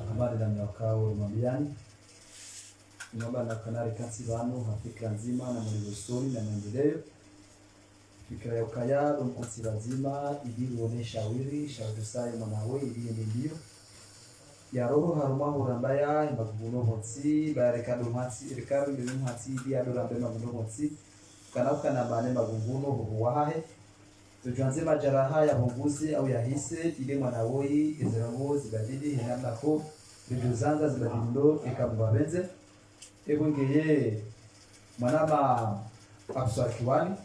habari za mwakao Rumambiani naomba na kanari kasi vano Afrika nzima na mwelekeo na maendeleo fikira ya ukaya donkonsi lazima ili uone shawiri shawdusai mwanawe ili ende mbio ya roho haruma hurambaya maguno honsi barekado mati rikaro ndimu hati ili ado rambe maguno honsi kanauka na bane magunguno huwahe tujuanze majaraha ya honguzi au ya hise ile mwanawoi ezerawo zibadili hinamna ko biduzanga zibadilindo ekamubabenze ebungeye mwanama abswakiwani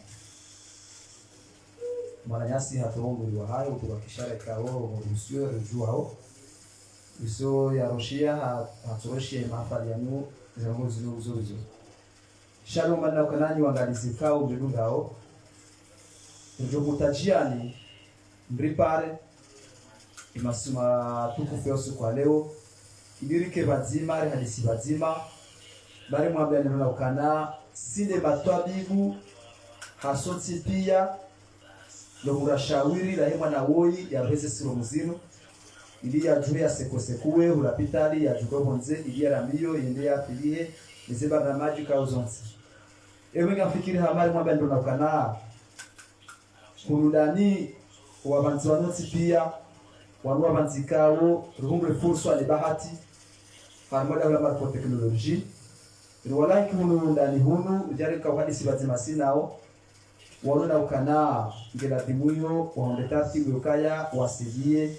mwananyasi hatoonguli wa hayo utubakishara kao rusio rujuao iso ya roshia hatoroshia mahafali yanu zango zino shalom na kanani wangalizi kao mbedungao njomutajiani mripare imasuma tukufu kwa leo idirike bazima hadisi bazima bari mwambia neno ukana sile batwabigu hasoti pia lomura shawiri la hema na woi ya reze siro muzino ili ya juri ya sekosekuwe hulapitali ya juko honze ili ya rambio yende ya pilihe nizeba na maji ka uzonsi ewe ngafikiri hamari mwambia neno ukana kurudani wabanzi wanoti pia wanua banzikao ruhumre furso ali bahati harmoda wala marko teknoloji wala kihunu ndani hunu ujarika uhadisi bazima sinao wanuna ukana ngela dimuyo waondetati ukaya wasilie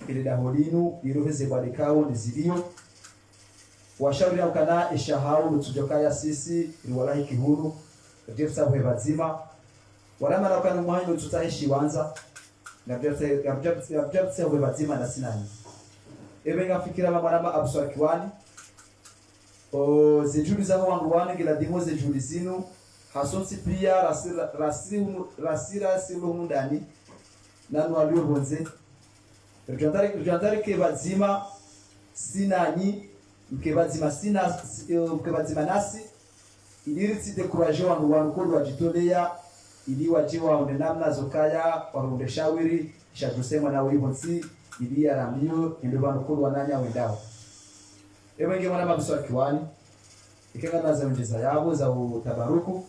ile daholinu iruheze badikao nizilio washauri ukana ishahau nutujokaya sisi wala kihunu ndirsa bwe bazima wala mara ukana muhaino tutaishi wanza ngabjabse bwe bazima na sinani ebe ngafikira mama abswakiwani o zejuli za wangu wane gila dimo zejuli zinu hasonsi pia rasira silo mundani nanu walio honze rujandari kebazima sinani mkebazima nasi iliri tside kuraje wangu kodu wajitolea ili wajiwa onde namna zokaya warunde shawiri shadusema na wibonsi ili ya ramio ndio wangu wananya wendao ebenge mwana mabuswakiwani ikenga naza mjeza yabo za utabaruku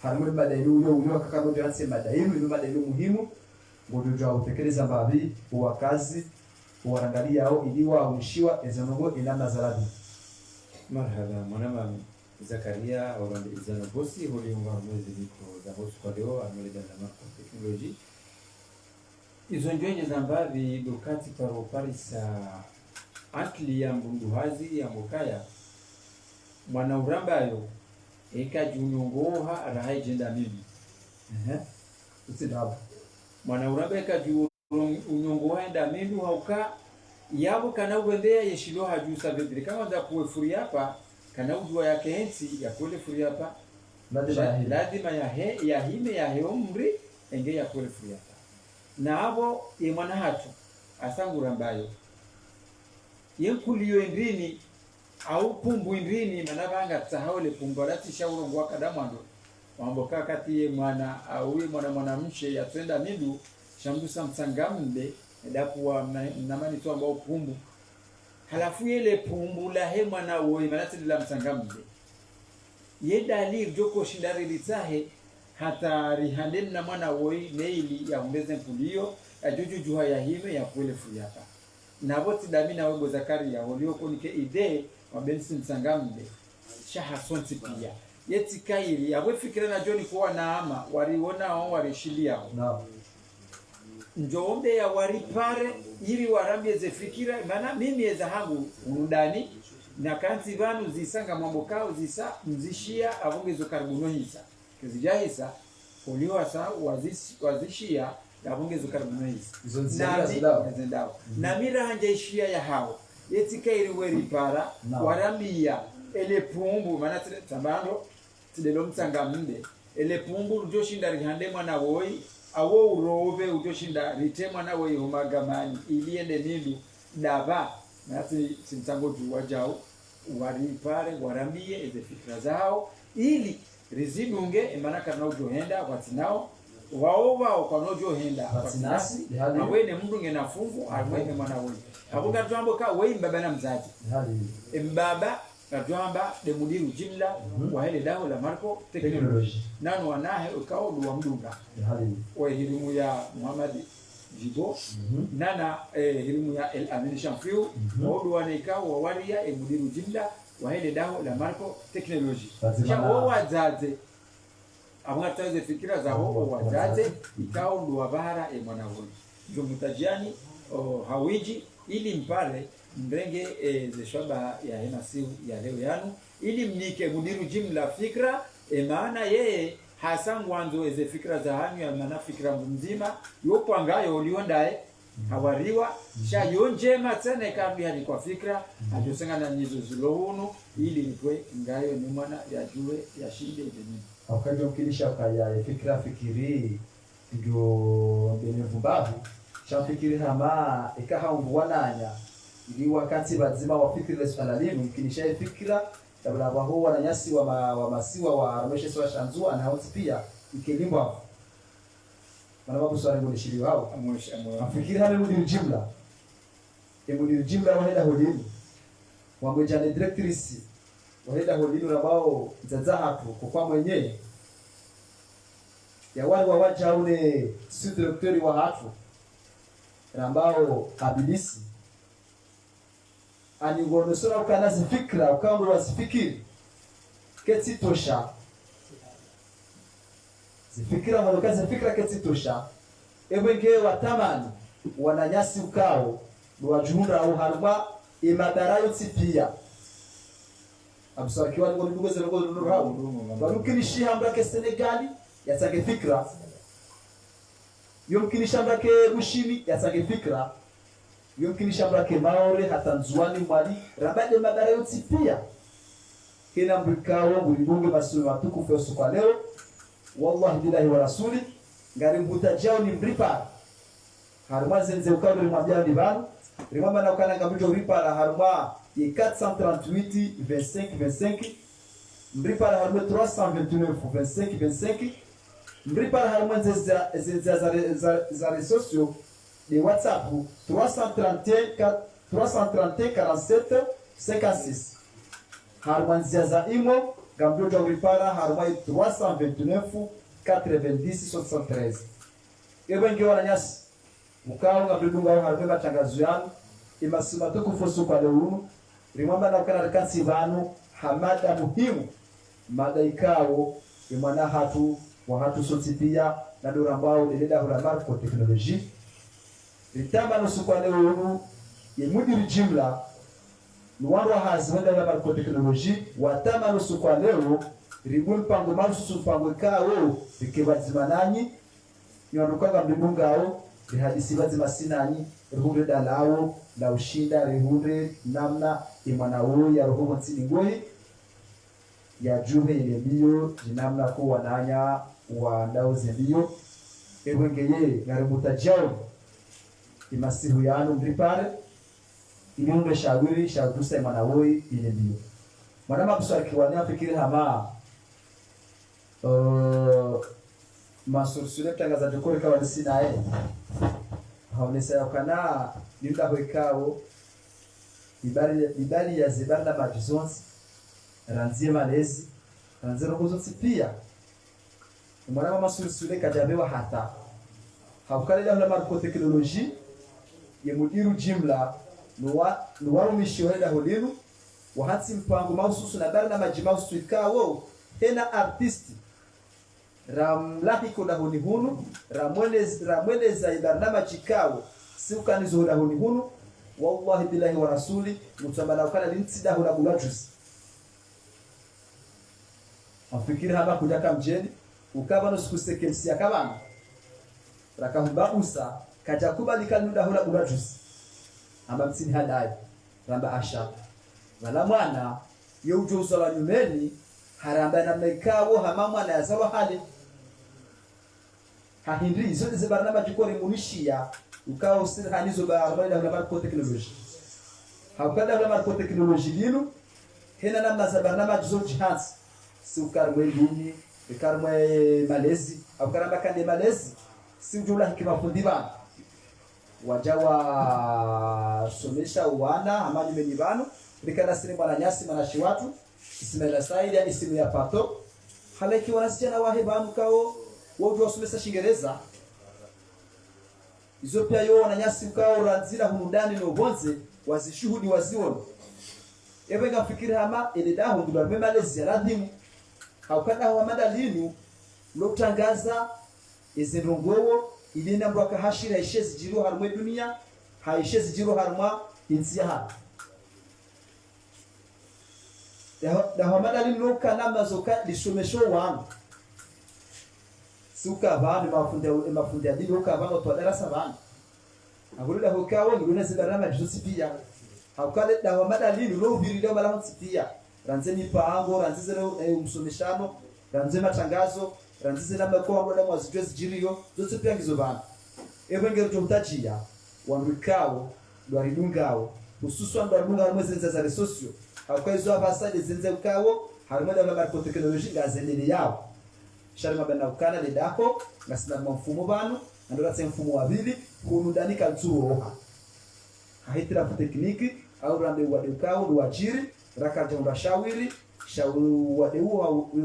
harimo madailu yo kakabo janse madailu ni madailu muhimu ngojo utekeleza mbabi wa kazi uangalia au iliwa unishiwa ezanogo ilana zarabi marhaba mwanama Zakaria wabande izana bosi holi mwezi liko za bosi kwa leo ameleza na marko teknoloji izo njonye zambavi dokati paro parisa atli ya mbunduhazi ya mukaya mwana urambayo eka junyongoha arahai jenda mimi usidabu mwana uramba eka junyongoha enda mimi hauka yabo kana uwendea yeshilo hajusa vedri kama za kuwefuri hapa kana ujua yake hensi ya kule furi hapa lazima ya hime ya heomri enge ya kule furi hapa na abo ye mwana hatu asangu urambayo yenkuliyo indrini au pumbu indrini manabanga tsahawle pumbu alati shauro ngwa kadamando wamboka kati ye mwana au ye mwanamshe yatwenda mindu shambusa msangambe edakuwa namani tu ambao pumbu halafu yele pumbu la he mwana woi manati la msangambe yedali joko shindari litsahe hata rihandem na mwana woi neili ya undeze mpulio ajuju juha ya hime ya kwele fuyapa na boti damina wego Zakaria holio konike ide wabensi msangambe shaha sonti pia yeti kairi abwe fikira na joni kwa naama wariona wao warishilia no njoombe ya waripare ili warambie ze fikira maana mimi eza hangu unudani na kanzi vanu zisanga mambo kao zisa mzishia avongezo karbuno hisa kizijahisa holio asa wazishia avongezo karbuno hisa na mira hanjaishia ya hao yetika ili weripara warambia ele pumbu maana tambando tidelo msangambe ele pumbu ujoshinda rihande mwana woi awo urove ujoshinda ritemwa na woi humagamani iliende nindu dava nasi simtango juwa jao waripare warambie eze fikra zao ili rizidunge maana kana ujohenda watinao wao kwa nojo henda watinasi awene mndu ngena fungu awene mwana woi abunga tuambo ka wei mbaba na mzaji mbaba Rajwamba de mudiru jimla wa hele daho la marko teknoloji nanu wanahe ukao duwa mdunga wa hilimu ya Muhammad Jibo nana hilimu ya El Amin Shamfiu wa duwa nekao wa waria mudiru jimla wa hele daho la marko teknoloji cha wazaze amwataze fikira za wazaze ikao duwa bahara mwanawoni ndio mutajiani hawiji ili mpare mrenge zeshaba ya hena siu ya leo yanu ili mnike mudiru jimla fikra maana yeye hasa mwanzo eze fikra za hanyu ya maana fikra mzima yopo angayo uliondae hawariwa sha yonjema tena kambi hadi kwa fikra ajosenga na nyizo zulohunu ili nipwe ngayo ni mwana ya jue ya shinde deni akajo kilisha kaya fikra fikiri ndio benevumbavu shafikiri hama ikaha mwananya ili wakati bazima wafikiri swala linu mkinisha fikira kabla wao wananyasi wa masiwa wa armeshe swa shanzua na hao pia ikilimwa manababu swala ngoni shiri wao afikiri hale mudiru jimla mudiru jimla waheda hodini wangojane directrice waheda hodini ambao zaza hapo kwa mwenyewe ya wale wawaja ule si directori wa hatu ambao abilisi anigonosora ukanazi fikra ukawa wazifikiri keti tosha zifikira malokazi fikra keti tosha ebenge watamani wananyasi ukao wajuhura au harma imadarayo tipia absarkiwa ngo ndugo zero ngo hao barukinishi hambrake Senegali yatange fikra yomkini shambrake Bushimi yatange fikra yomkini shambrake Maore hata Nzwani mwali rabade madarayo tipia kina mbikao bulibunge masulu matukufu yesu kwa leo wallahi billahi wa rasuli ngari mbuta jao ni mripa harma zenze ukao ni mwabia ndibanu rimama na ukana ngabito ripa la harma ye 438 25 mripa la harma 329 25 mripa la harma za les sociaux de WhatsApp 331 47 56 harma za imo gambio ripara harma 329 90 73 ebengi wananyasi mukao ngabidunga harma matangazo yanu imasima tukufusu kwa leo rimamba na kana kansi vanu hamada muhimu madaikao imana hatu wa hatu sotipia na dora ambao leleda hula marko teknoloji litamba nusu kwa leo yemudi jimla nuwaro hazwenda na marko teknoloji watama nusu kwa leo ribul pango marusu pango kao ikibazimananyi yonukanga mbingao rihadisi bazima sinanyi ruhure dalao la ushinda ruhure namna imanawo ya ruhumo tsiningoi ya juhe ile bio jinamna ko wananya wa ndao zembio ebwengeye ngaributa jao imasihu yanu mripare inyonge shaguri shagusa imanawo ile bio mwanama kuswali wania fikiri hama masursule tangaza dukore kwa disinae haonesa yakana linda hoikao ibali ya zibanda majizonsi ranzie malezi ranzie rokozo pia mwana masursule kajabewa hata haukale la marko teknoloji ya mudiru jimla nuwa mishoheda holinu wahatsi mpango maususu na barna majimausu ikao hena artisti ramlahi koda honi hunu ramweleza ibarnama chikao siukani zuhuda honi hunu wallahi billahi wa rasuli mutambala ukana lintsida huna bulajus afikiri haba kujaka mjeni ukaba no sikuseke msia kabana rakahumba usa kajakuba likanuda huna bulajus amba msini hadai ramba asha wala mwana yeujo usala nyumeni haramba na mekawo hamamwa na yasawa hali hahindri zote ze barnama jikore munishia ukao usiri hanizo ba arbaida la marko teknoloji hakada la marko teknoloji lino hena namna za barnama zote hans si ukarwe lini ukarwe malezi au karamba kande malezi si ujula hikima fundiba wajawa somesha wana amani menibano likana siri bwana nyasi manashi watu Ismaila Said yani simu ya pato halaki wanasichana wahe bamkao wao wasomesa Shingereza izo pia yo wananyasi mkao ranzira humundani no bonze wazishuhudi waziona ebe ngafikiri hama ile daho ndwa memalezi ya radhimu haukada wa madalinu lotangaza izirongowo ilina mbwaka hashira ishezi jiro harumwe dunia haishezi jiro harumwa insiha daho madalinu lokana mazoka lishomesho wangu suka bani mafunde ya dini uka bani watu darasa bani agulida hukawo nguluna zibarama jizosi pia haukale dawa madalinu lo biri dawa mala pia ranzeni paango ranzize umsomeshano ranze matangazo ranzize namna kwa ndo damu azijwezi jiriyo zote pia ngizo bana ebengero tumtajia wandukao dwaridungao hususan dwaridungao mwezi za resosio haukaizo abasade zenze ukawo harimada la marko teknoloji gazendele yao sharima bana ukana le dako ngasina mfumo banu ndoka tse mfumo wa bili kunudani kaltuo haitira tekniki au rande wadekao do wajiri rakaja undashawiri shauri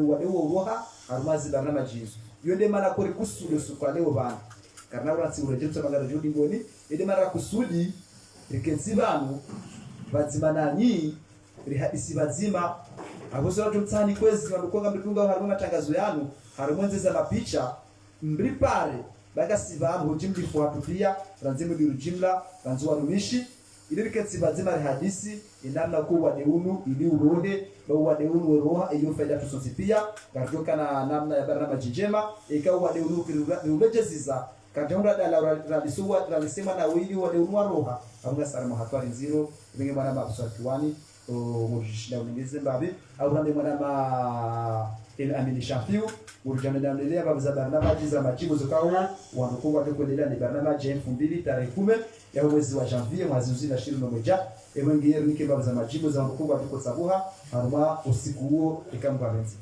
wadeu roha armazi barnama jizo yonde mara kori kusudi sukwa leo bana karna urati urejetsa magara jodi ngoni ede mara kusudi rikenzi banu bazimana ni rihadisi bazima abosora tumtsani kwezi wandukoga mbitunga haruma matangazo yanu harumonze za mapicha mbripare bagasi bamu jimdi watu pia ranzimu dirujimla ranzuwa rumishi ili kenzi bazima rihadisi inamna kuwa deunu ili urohe wa deunu roha iyo faida tusonsi pia garjoka na namna ya barama jijema ikawa deunu kirulejeziza kajonga dala radisuwa ralisema na wili wa deunu roha amga sarama hatwari zero binge mwana mabuswatiwani mujishida uningeze mbabi au rande mwana ma amini shafiu urujana ndamlelea babuza barnama jiza majibu zokawa wanukuwa tukuendelea ni barnama jemfu 2 tarehe 10 ya mwezi wa janvier mwezi uzina 21 emwengiye nike babuza majibu za wanukuwa tuko sabuha haruma usiku huo ikamwa benzi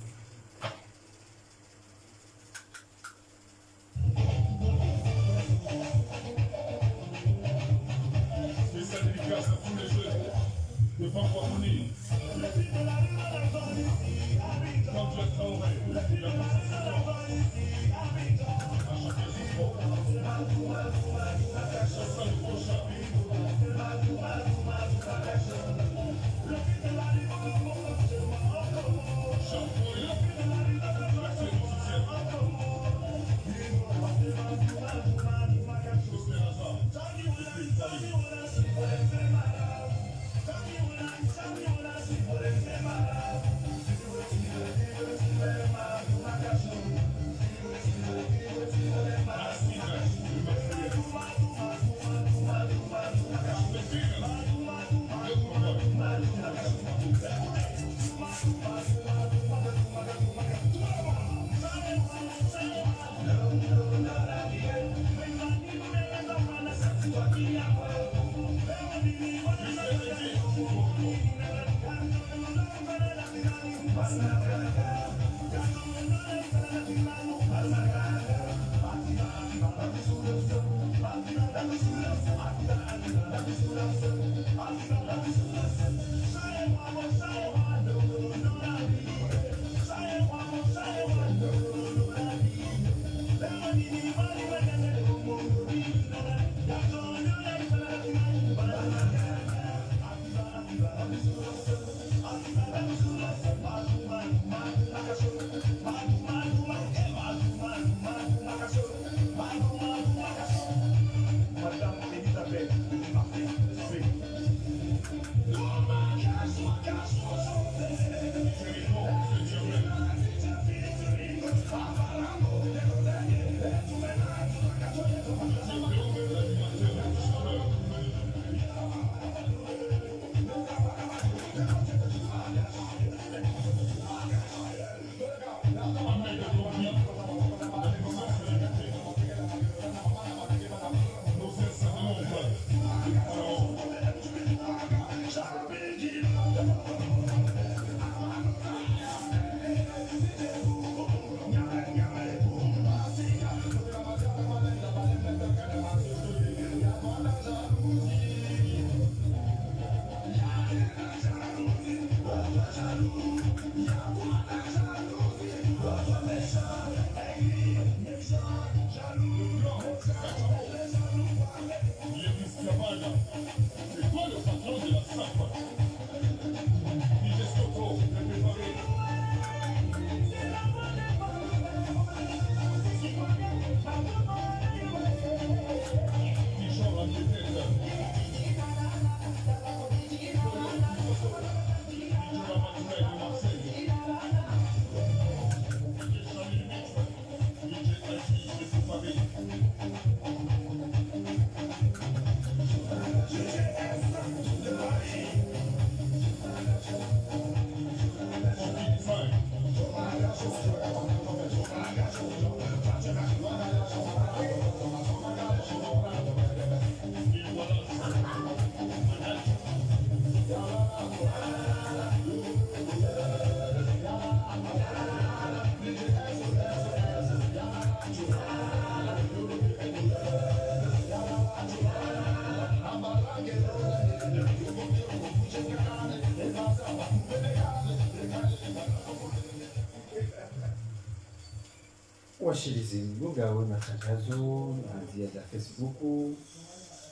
Washirizi mbuga wa matangazo na njia za Facebook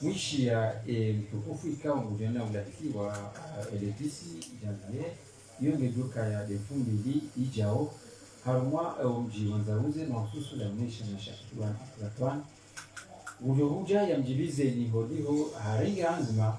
mwishi ya mtukufu ikawa mgujana ulatiwa eletisi jandaye yonge duka ya defumbili ijao harumwa mji wanzaruze na hususu la mnesha na shakituan ujohuja ya mjibize ni hodiho haringa anzima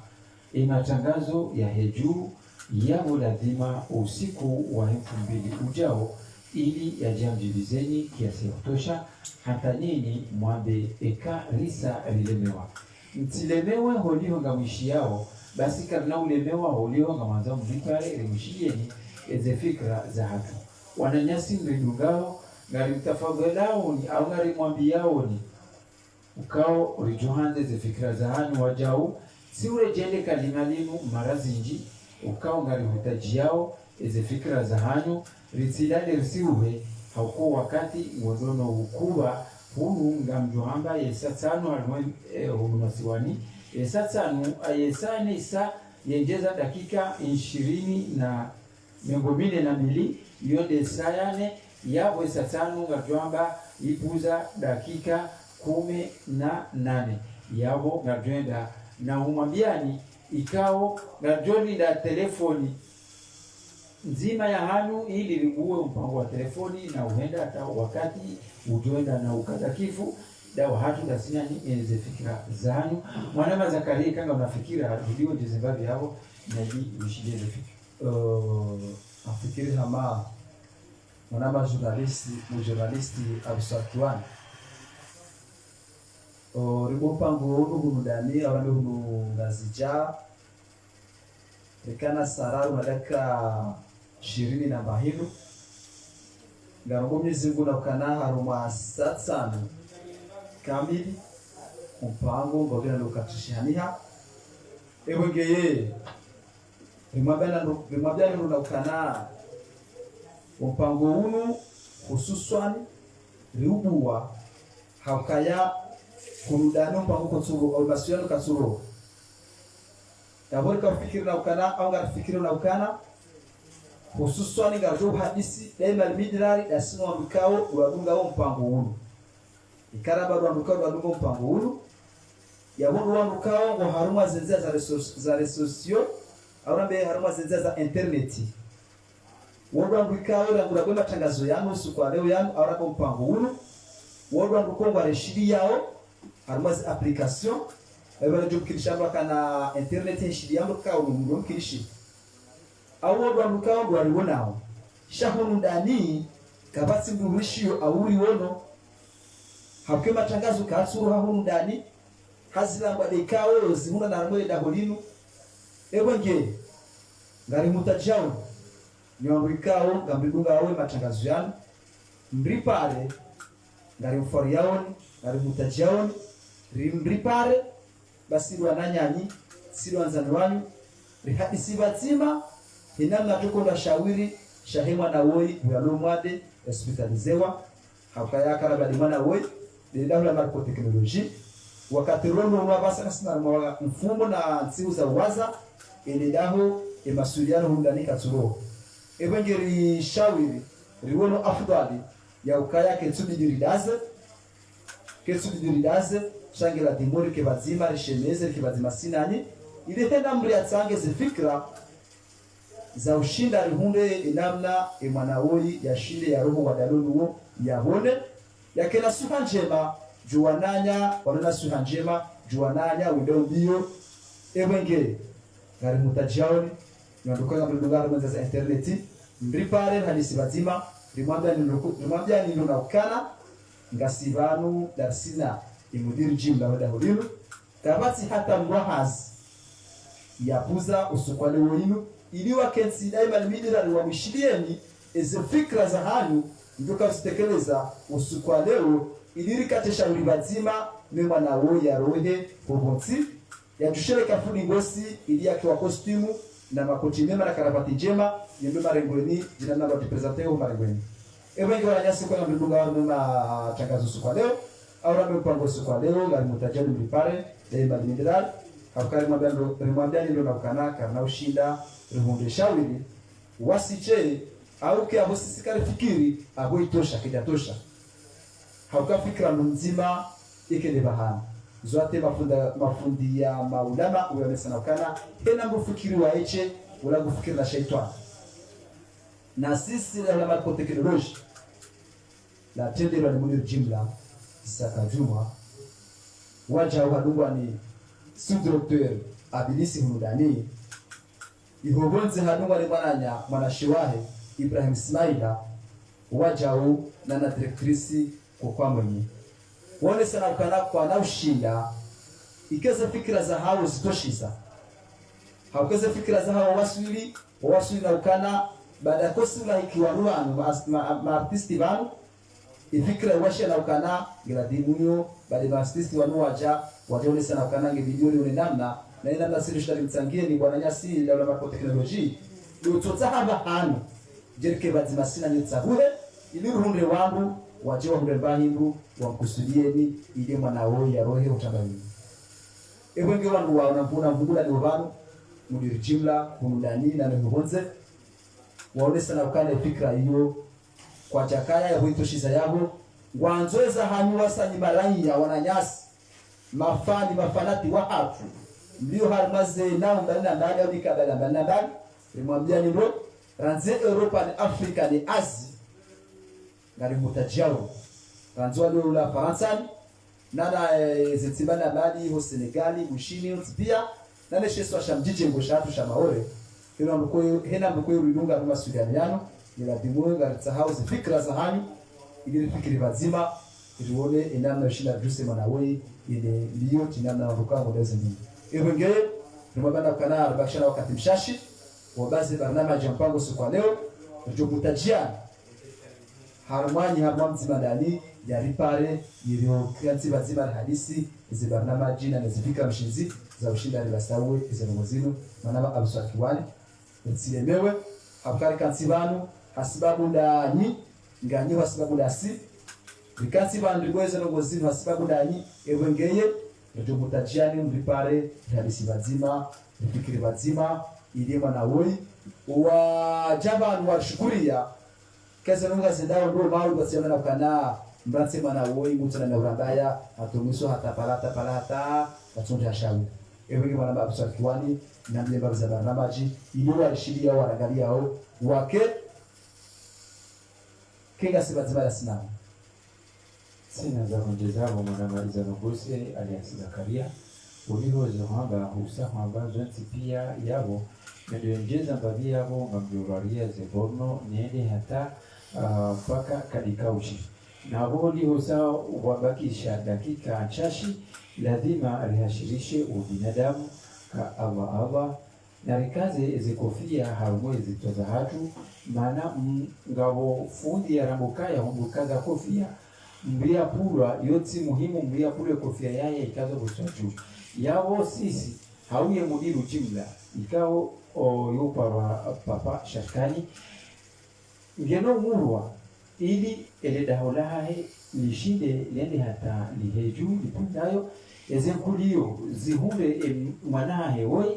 matangazo ya heju yamo lazima usiku wa 2000 ujao ili yajamjibizeni kiasi ya kutosha hata nini mwambe eka risa lilemewa mtilemewe holiho nga mwishi yao basi karna ulemewa holiho nga manza mvipare rimwishieni eze fikra za hatu wananyasi mridungao ngari mtafagwelao ni au ngari mwambi yao ni ukao rijohande ze fikra za hanu wajau si urejende kalingalinu marazinji ukao ngari hutaji yao eze fikra za hanu ritsidane risiuhe hauko wakati ngodono ukuba hunu ngamjohamba yesatsanu almwe hunumasiwani yesatsanu ayesane isa yenjeza dakika 22 yonde sayane yabo yesatsanu ngamjohamba ipuza dakika 18 yabo ngamjoenda na humwambiani ikao ngamjoni na telefoni nzima ya hanu ili libuwe mpango wa telefoni na uhenda hata wakati ujoenda na ukatakifu dawa hatu dasinani enze fikira zanu mwanama Zakaria kanga unafikira rudio jezembabi hao na hii ushideze fikira afikiri hama mwanama journalisti abusatuani ribo mpango hunu dani awande hunu ngazija rekana sararu madaka 20 na mahilu ngarongo myezingu na ukana haruma satsanu kamili mpango ngogena lokatishaniha ewengeye rimabana na ukana mpango unu hususwani riubuwa hakaya kurudano mpango kotsuro au masiano katsuro yabori kafikiri na ukana au ngafikiri na ukana hususani ngajo hadisi daima midrari dasino mikao wadunga wo mpango unu ikaraba wadunga mpango unu yaboro wanukao ngo haruma zenza za resosio aurambe haruma zenza za interneti wadunga la ngura kwema tangazo yangu siku leo yangu aurako mpango unu wadunga ngo reshidi yao haruma za application ebana jukirishamba kana internet nshidi yangu ka unu mkirishi au wadunga ngo walionao shahunu ndani kabati mburishio auri wono hakema tangazo katsuru hahunu ndani hazilamba dekao zimuna na ramwe da holinu ebonge ngari mutajao nyongikao ngambidunga awe matangazo yanu mripare ngari mfori yao ngari mutajao rimripare basi wananyanyi siri wanzani wanyu rihadisi batima hinamna tukonda shawiri shahima na woi uyalomwade hospitalizewa hakaya karabali mana woi dawla marko teknoloji wakati rono wabasa kasina mfumo na nsiu za waza ile daho emasuliano hundani katsuro evangeli shawiri riwono afdali ya ukaya ketsubi diridaze kesu bidiridaze shangela dimori ke bazima rishemeze ke bazima sinani ile tena mri atsange zifikra za ushinda rihunde inamna emwanaoi ya shinde ya roho wa dalonu yabone yakena suha njema juwananya wanana suha njema juwananya wendo mbio ebenge ngari mutajaoni nyanduka mlugaro mwenza za interneti mripare hadisi bazima rimwambia nino na ukana ngasibanu darsina imudiri jimla wada hulilu kabati hata mwahazi yapuza usukwale winu iliwa kensi daima limidira liwamishilieni eze fikra za hanyu ndoka usitekeleza usukwaleo ilirikate shauri bazima memwa na wo ya rohe pobonsi ya tushele kafuni ngosi ili yake wa kostumu na makoti mema na karabati njema yembe marengweni jina nalo representeo marengweni ewengi wananyasi kwa mdunga wa mema tangazo usukwaleo au rabe mpango usukwaleo ngari mutajali mlipare daima limidira hakari mwambia nilo na ukanaka na ushinda rihunde shawili wasiche au ke abo sisikare fikiri abo itosha kijatosha hauka fikra mzima ikende bahana zote mafundi ya maulama uyamesana kana tena mbufikiri wa eche wala kufikiri na shaitani na sisi la marko teknoloji la tende la munir jimla saka juma waja wadungwa ni sous-docteur abilisi mudani ihobonze hadungwa ni mwanashiwahe Ibrahim Ismaila wajao na directrice kwa mwenye wone sana ukana kwa na ushinda ikeza fikra za hao zitoshiza haukeze fikra za hao waswili na ukana baada kosula ikiwaruano ma artisti vanu ifikra washa na ukana gradimunyo baada ma artisti wanu waja wajone sana ukana nge video ni namna na ina na siri shida mtsangie ni bwana nyasi la marko teknoloji utotsa haba hanu jerike bazima sina nitsahure ili ruhunde wangu wajewa hunde bahindu wamkusudieni ile mwanao ya rohe utabani ebenge wangu waona mpuna mvugula ni ubanu mudiri jimla kunudani na nuhonze waone sana ukane fikra hiyo kwa chakaya ya huitoshiza yabo wanzoeza hanyuwa sanyi marai ya wananyasi mafanati wa hatu mbio harmaze nao ndani au nikadala ndani nimwambia ni bro ranze Europa ni Afrika ni Asia ngari mutajao ranzo leo la Faransa nana zitibana bali ho Senegali mushini pia nane sheso shamjije ngoshatu shamaore kila mkoyo hena mkoyo ridunga kama Sudaniano ni la dimunga tsahau fikra za hani ili fikri bazima tuone inamna shida juse manawei ile ndio tinamna ruka modezi nyingi ebengeye tumabana kana bakshana wakati mshashi wabazi barnamaji mpango siku leo tujokutajia harmani mzima ndani ya ripare yiro kianzi bazima hadisi hizi barnamaji na zifika mshinzi za ushinda ni basawe hizo ngozino manaba abuswakiwani nsilemewe habari kansibanu hasibabu ndani nganyi hasibabu dasi bikansi bandu rweze ngozino hasibabu ndani ebengeye tujokutajia ni ripare hadisi bazima fikiri bazima ili mwanawoi wa jaban wa shukuria kaza nunga zindao ndo maulu basiana na kana mbanse mwanawoi mutana na urambaya atumiso hata palata watunja shauri ewe mwana babu kiwani na mle babu za barnamaji ili walishiria wanaangalia hao wake kinga sibazima sina za kujezabo mwanamaliza nogosi aliasi Zakaria ulihoze kwamba husa kwamba zonti pia yabo ndio njeza mbali yabo ngabyobaria zeborno niende hata paka kadikaushi na bodi husa wabakisha dakika chashi lazima alihashirishe ubinadamu ka Allah na rikaze zikofia harumwezi toza hatu maana ngabo fundi ya rambukaya humbukaza kofia mbia pulwa yoti muhimu mbia pulwe kofia yaye ikazo buswaju yabo sisi hauye mudiru jimla ikao yuparwa papa shakani ngeno murwa ili ele daholahe lishinde lende hata liheju lipundayo ezenkuliyo zihunde mwanahe woi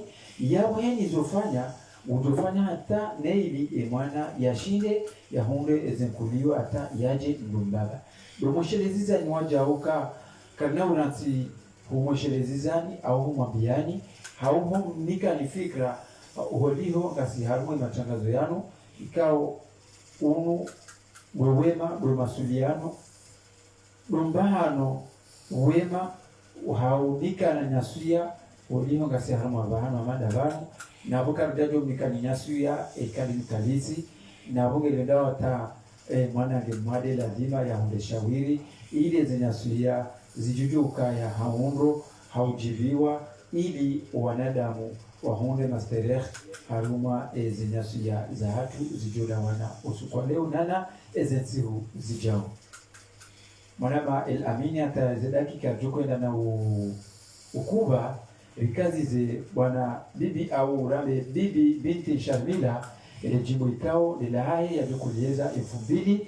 yabo heni zofanya utofanya hata neili mwana yashinde yahunde ezenkuliyo hata yaje ndumbaba domosheleza ni wajauka kana unati humweshelezizani au humwambiani au humnika ni fikra uholiho ngasi harumwe matangazo yanu ikao unu wewema masuliano dumbahano wema haunika na nyasuya uliho ngasi harumwe abahano amadabano nabo karudajo mikani nyasuya ekali mtalizi nabo gelenda ta mwana nge mwade lazima ya hundeshawiri ili zenyasuya zijujuka ya haundo haujiviwa ili wanadamu wahunde mastereh haruma zenyasuya za hatu zijola wana usukwa leo nana ezensiru zijao mwanama el amini hata zedaki kajukwenda na ukuba rikazi ze bwana bibi au rambe bibi binti Sharmila ile jimbo ikao lelahaye ya jukulieza 2000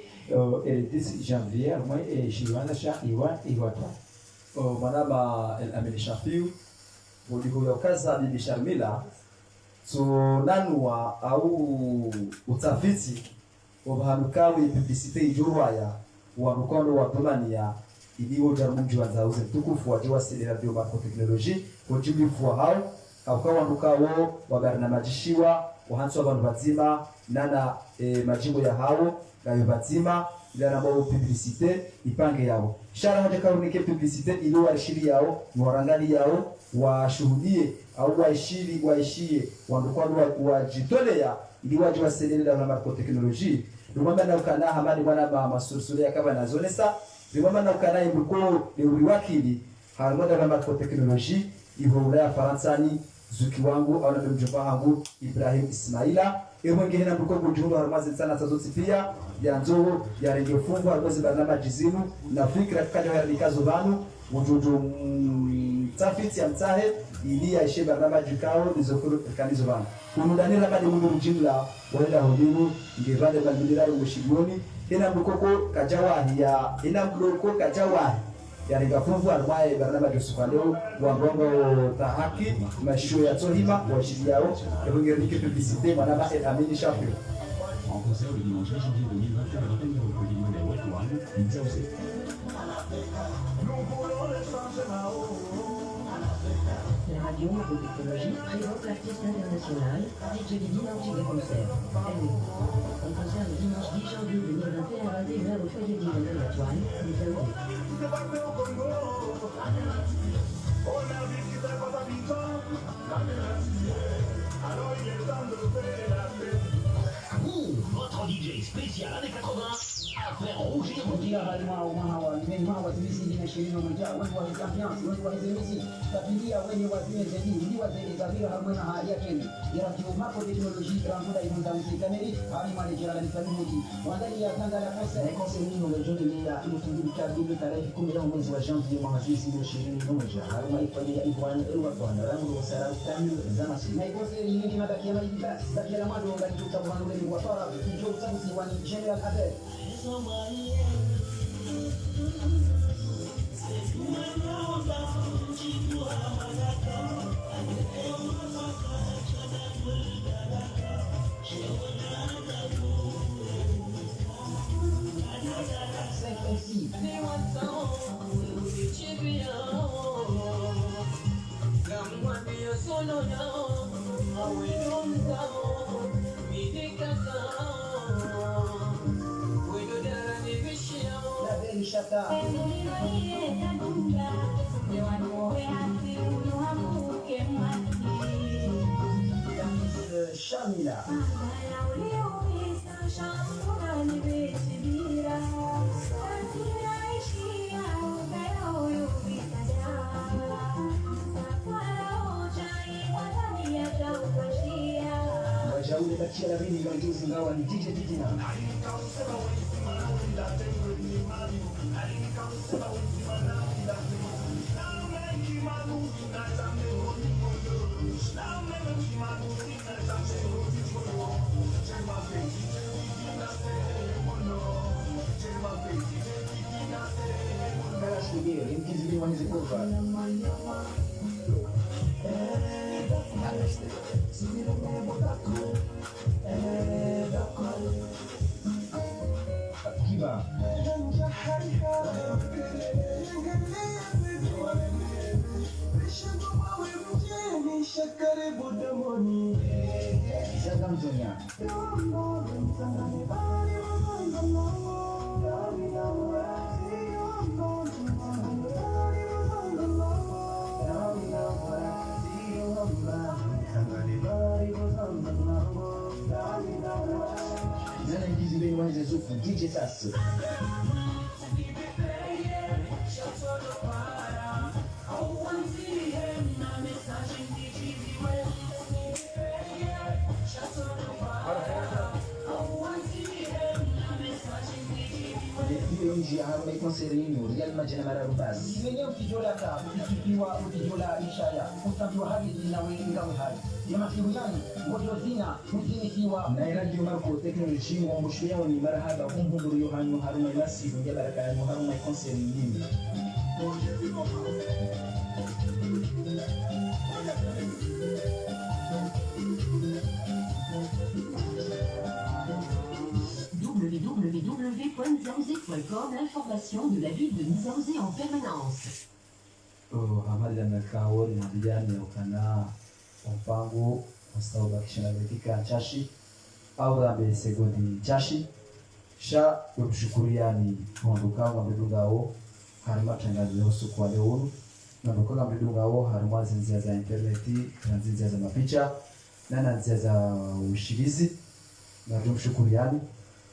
ele 10 janvier mwe shiwana sha iwata mwanama el amini shafiu ulihuyo kaza bibi Sharmila so nanua au utafiti wabahanukawi publicite ijurwaya wa mkono wa Romania iliyo jarumji wa zauze tukufu wa jiwa sili radio marko teknoloji ujibifu wa hao akawa ndukawo wa barnamajishiwa wahanso abantu bazima nana majimbo ya hao gayo bazima ila nabo publicite ipange yao shara haja karunike publicite iliyo washiri yao warangali yao washuhudie au waishie wandukwano wajitolea ili waje waselele na marko teknoloji rumamba na ukana hamani bwana ba masursuri akaba nazonesa rumamba na ukana imbuko ni uriwakili harmoda na marko teknoloji iho ulaya faransani zuki wangu au na mjomba wangu Ibrahim Ismaila mwingine na mbuko kujundo harmazi sana tazoti pia ya nzoo ya radio fungu harmazi barnama jizimu na fikra kaja ya likazo vanu ujuju tafiti ya mtahe ili aishe barnama jikao nizokuru kanizo vanu kunudani labda mungu mjimla wenda hodinu ngevale balbidira ushigoni ina mkoko kajawahi ya ina mkoko kajawahi ya rigafungu arwaye barnama Yusufa leo wa bongo tahaki mashuo ya tohima wa shidiao ebongerike publicité mwanaba el amini shafi en concert le dimanche 8 janvier 2020 à l'antenne de Recording Monday West One, in Chelsea. La radio Technologie présente l'artiste international DJ Didi Nanti des concerts. En concert le dimanche 10 janvier 2021 à 21h au foyer d'Yvonne de la Toile, Votre DJ spécial années 80 à faire rougir vos halima umama wa mema watumizi ni 20 mmoja wengi wa champions wengi wa hizi tabiria wenye wazee zaidi ni wazee zabira hamwe na hali yake ya kiumako teknolojia tranguda imanda msikaneri hali mali jira ni tabimuti wandani ya tanga la pesa ni konseni no joni ya ilitundika bibi tarehe 10 mwezi wa janvier mwaka 2021 halima ifanye ya Ivan Elwa kwa rango wa sara tani za masi na ikosi ni madakia na ibada takia mado ngani tutabwana ni wa fara ndio utanzi wa general Abel Shamila wajaule bakia la vini majuzi ngawa ni DJ Titina Kiba Tanzania. Nana Ingizibeni Wanze Zufu, DJ Tasso. Nji harumai konserino Real Majina Mararubazi imenye ukijola ka ukijola ishaya utambiwa hadithi na wengawe hai ya masikilizani ngojozina mutinikiwa na Radio Marco Technology wa mshia ni marahaba kumbundu yohanu harumai nasi ya baraka ya harumai konserino. www.zaouzé.com, l'information de la ville de Nizaouzé en permanence. Hamali ya mekao ni mabijani ya ukana mpango wastaubakisha na vetika chashi au rambe segodi chashi sha kutushukuria ni monduka wa mdungao harima tangazo ya usiku wa leo na ndokoga mdungao harima zinzia za interneti na zinzia za mapicha na zinzia za ushirizi na tumshukuriani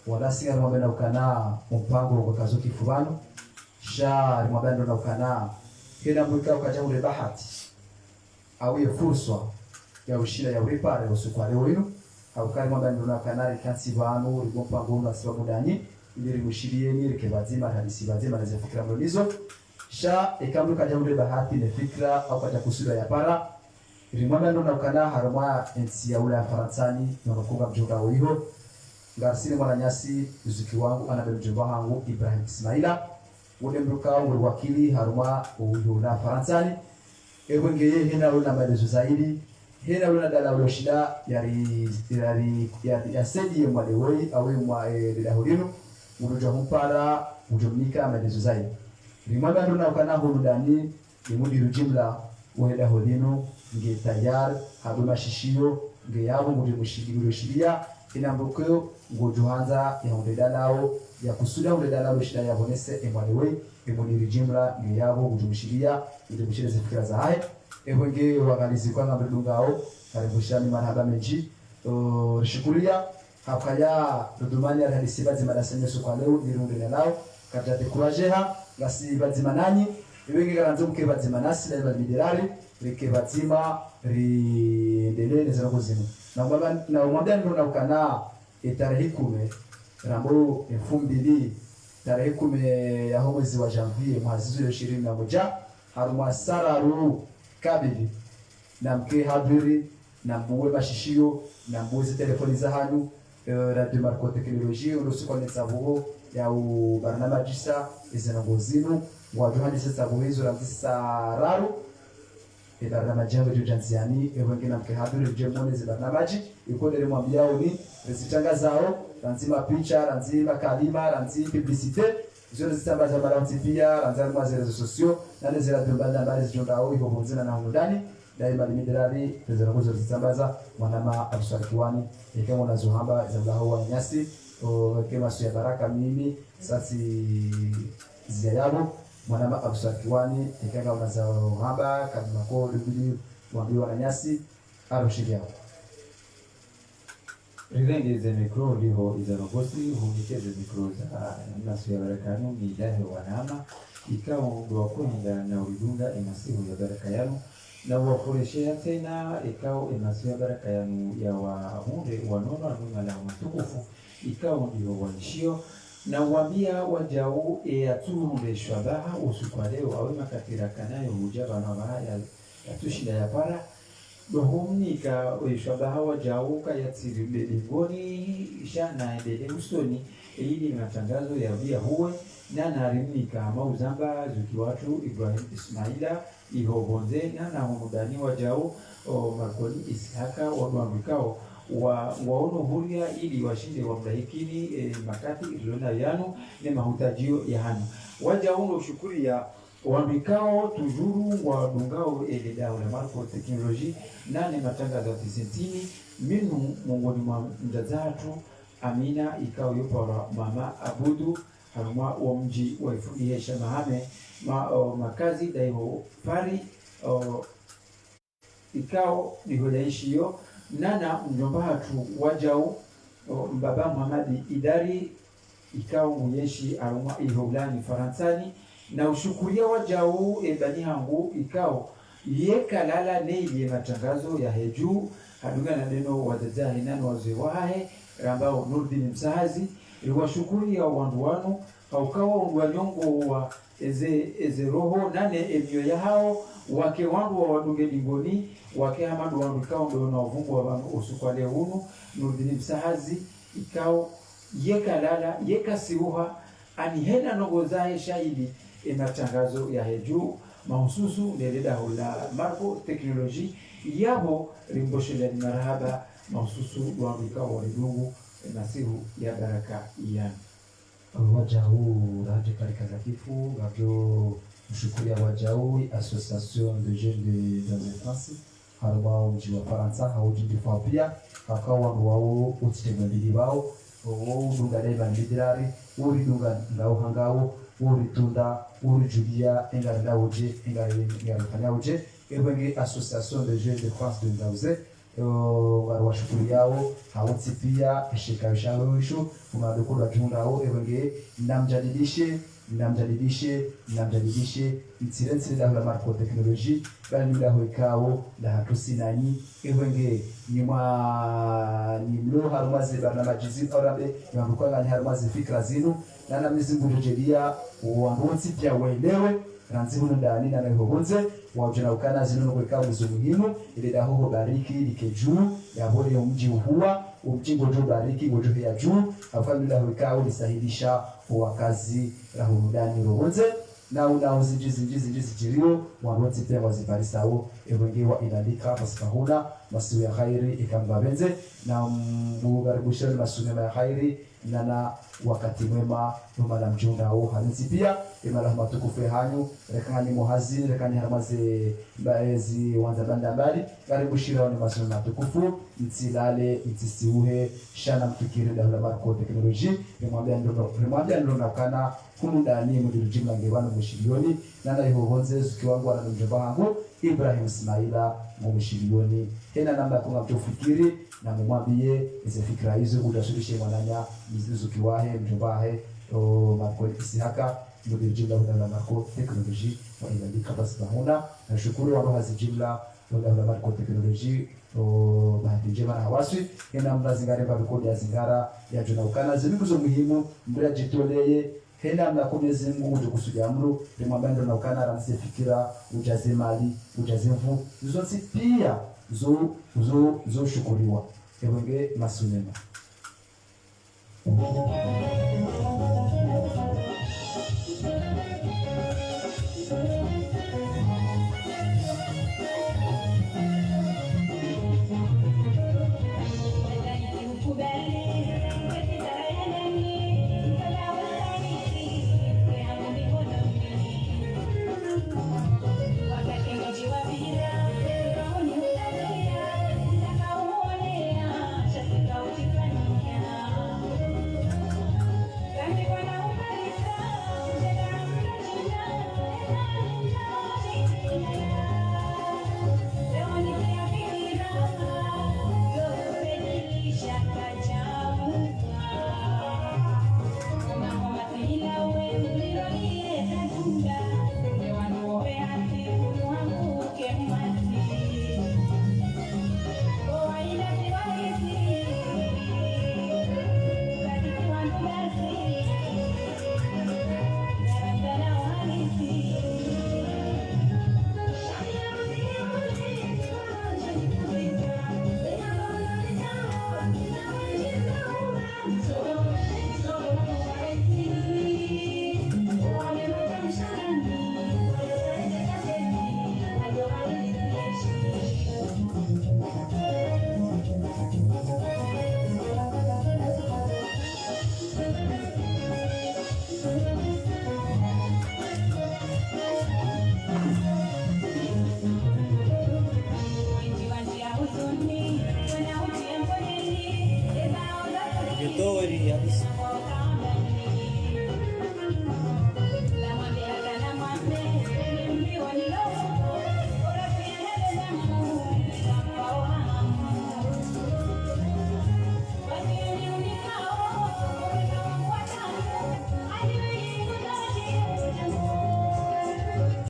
wala si alimwambia ukana mpango kwa kazo kifubano sha alimwambia ndo ukana kila mwika ukaja ule bahati au ile fursa ya ushira ya uripare usiku wa leo hino au kali mwambia ndo ukana kansi bano ule mpango na sababu ndani ili mushirie ni ile bazima hadisi bazima na fikra mlolizo sha ikamwe kaja ule bahati ne fikra au kaja kusura ya para ili mwambia ndo ukana harama ensi ya ule ya Faransani na kufunga mjoka hiyo Ngarsini Mwananyasi muziki wangu ana mjomba wangu Ibrahim Ismaila ule mruka ule wakili haruma na Faransani ewe ngeye hena ule maelezo zaidi hena ule dala ule shida ya sedi mwalewoi au mwa dada hulino ulojo mpara ujomnika maelezo zaidi limwamba ndo na ukana huludani imudi jumla wa dada hulino nge tayar habu mashishio nge yabo muri mushiria ina mbokeo ngojohanza ya undedalao ya kusuda undedalao shida ya bonese emwalewe emwiri jimla ni yabo kujumshiria ili mshire zifikira za hai ebwenge wagalizi kwa ngambe dungao karibushani marhaba meji rishukuria hakaya dudumani ya hadisi bazi madasenya kwa leo nirundelao katate kurajeha ngasi bazi manani ebwenge garanzo mke bazi manasi na miderali rike bazima riendelee zero kuzima na umwambia ndo na ukana tarehe 10 rambo 2000 tarehe 10 ya mwezi wa Janvier mwezi wa 21 harumwa sararu kabili na mke habiri na mbuwe mashishio na mbuwe telefoni za hanyu Radio Marco Technology urusuko ni sabuho ya barnama jisa izenongozinu wa Johannes sabuhizo la sararu barnama jango tujanziani wengine na mke habiri jemone barnamaji yuko ndele mwambiao ni zitangazao ranzima picha ranzima kalima ranzima publicité zote zitambaza balansi pia ranzima kwa rezo sociaux na les radio banda habari zijongao hivyo bonzena na ndani daima limidrari zinazozo zitambaza mwanama absarkiwani kama unazohamba za bahawa nyasi kama sio baraka mimi sasa ziyabo mwanama absarkiwani kama unazohamba kama kwa bidii waambiwa na nyasi arushilia Rirengeze mikro liho izarogosi hunikeze mikro za nasu ya barakanu ni ilahe wanama ikawa mundu wa kuhinda na ulidunga imasihu ya baraka yanu na uwaforeshea tena ikawa imasihu ya baraka yanu ya wahunde wanono anunga la matukufu ikawa ndiyo wanishio na uambia wajau atulunde shwabaha usukwa leo awe makatira kanayo hujaba na mahaya yatushida ya para dohumnika weshabaha wajauka yatsiride lingoni shana endele usoni ili matangazo ya via huwe na narimnika mauzamba zuki watu Ibrahim Ismaila ihobonze na humudani wajau Marconi Ishaka wadwambikao waono huria ili washinde wamdahikini makati ilona yanu ne mahutajio ya hanu wajauno ushukuria wambikao tujuru wa dungao ele dao la Marco Technology nane matangazo tisentini minu mongoni mwa mjazatu Amina ikawa yupo mama Abudu harumwa wa mji wa Ifundihesha Mahame makazi daiho pari ikao niholeishiyo nana mjomba hatu wajau mbaba Muhammadi Idari ikao muyeshi harumwa iholani Faransani na ushukuria wajau ebani hangu ikao yekalala neiliye matangazo ya heju haduga na neno wazaza hinano wazee wahe ambao Nurdin Msahazi iwashukuri ya wandu wanu haukawa wanyongo wa eze roho nane emyo ya hao wake wandu wa wadunge lingoni wake hamadu wandu ikao ndo na uvungu wa wandu usukwale hunu Nurdin Msahazi ikao yeka lala yeka siuha anihena nogozahe shahidi matangazo ya heju mahususu leleda hula marko teknoloji yabo rimboshela ni marahaba mahususu wambika waridungu nasihu ya baraka iyana waja huu radio Takatifu radio mshukuria waja huu association de jeunes de l'enfance haruma mji wa Faransa haujindi fa pia akawa wao utitemendili wao o dunga dai bandidirari uri dunga ngao hangao uri tunda uri julia engari dauje engari kanyauje ebenge association de jeunes de France de Ndauze washukuri yao hawati pia shika ushawisho umadokuru tunda hao ebenge namjadidishe itsirensi la marko teknoloji bali la hoikao la hatusinani ebenge ni mlo harumazi barnamajizi orabe yandukwanga ni harumazi fikra zinu na mizingu jojelia wangonzi pia waelewe ranzihu ndani na nehobonze wajana ukana zinu kweka muhimu ile daho bariki likejuu ya bole mji huwa umjingo jo bariki gojo ya juu afamila wekao lisahilisha wakazi rahudani rohonze na unaozinjizi jirio wanonzi pia waziparisao ewengewa inalika pasipahuna masiu ya khairi ikambabenze na mbugaribushe masunema ya khairi nana wakati mwema numala mjunda au halinzi pia imala matukufu hanyu rekani muhazini rekani haramaze baezi wanza banda mbali garibushira ni masunema matukufu mtsilale mtisiuhe shana mtukiri da la marko teknoloji remwambia ndo nakana kumundani mudirujimla ngebano mushilioni nana ihonze zikiwangu na mjomba wangu Ibrahim Ismaila mumishilioni tena namba kuna mtofikiri na mumwambie ize fikra hizo udasulishe mwananya mizuzu kiwahe mjombahe marko Isihaka mudirujimla la marko teknoloji wa ibadika basbahuna na shukuru wa roha zijimla la marko teknoloji bahati njema na hawaswi ina mrazingare babikodi ya zingara ya jona ukana zimikuzo muhimu mbira jitoleye hela mnakomezi Mungu tukusudia amru limwambando na ukana ramse fikira ujaze mali ujaze mvu zote pia zo shukuriwa ebenge masunema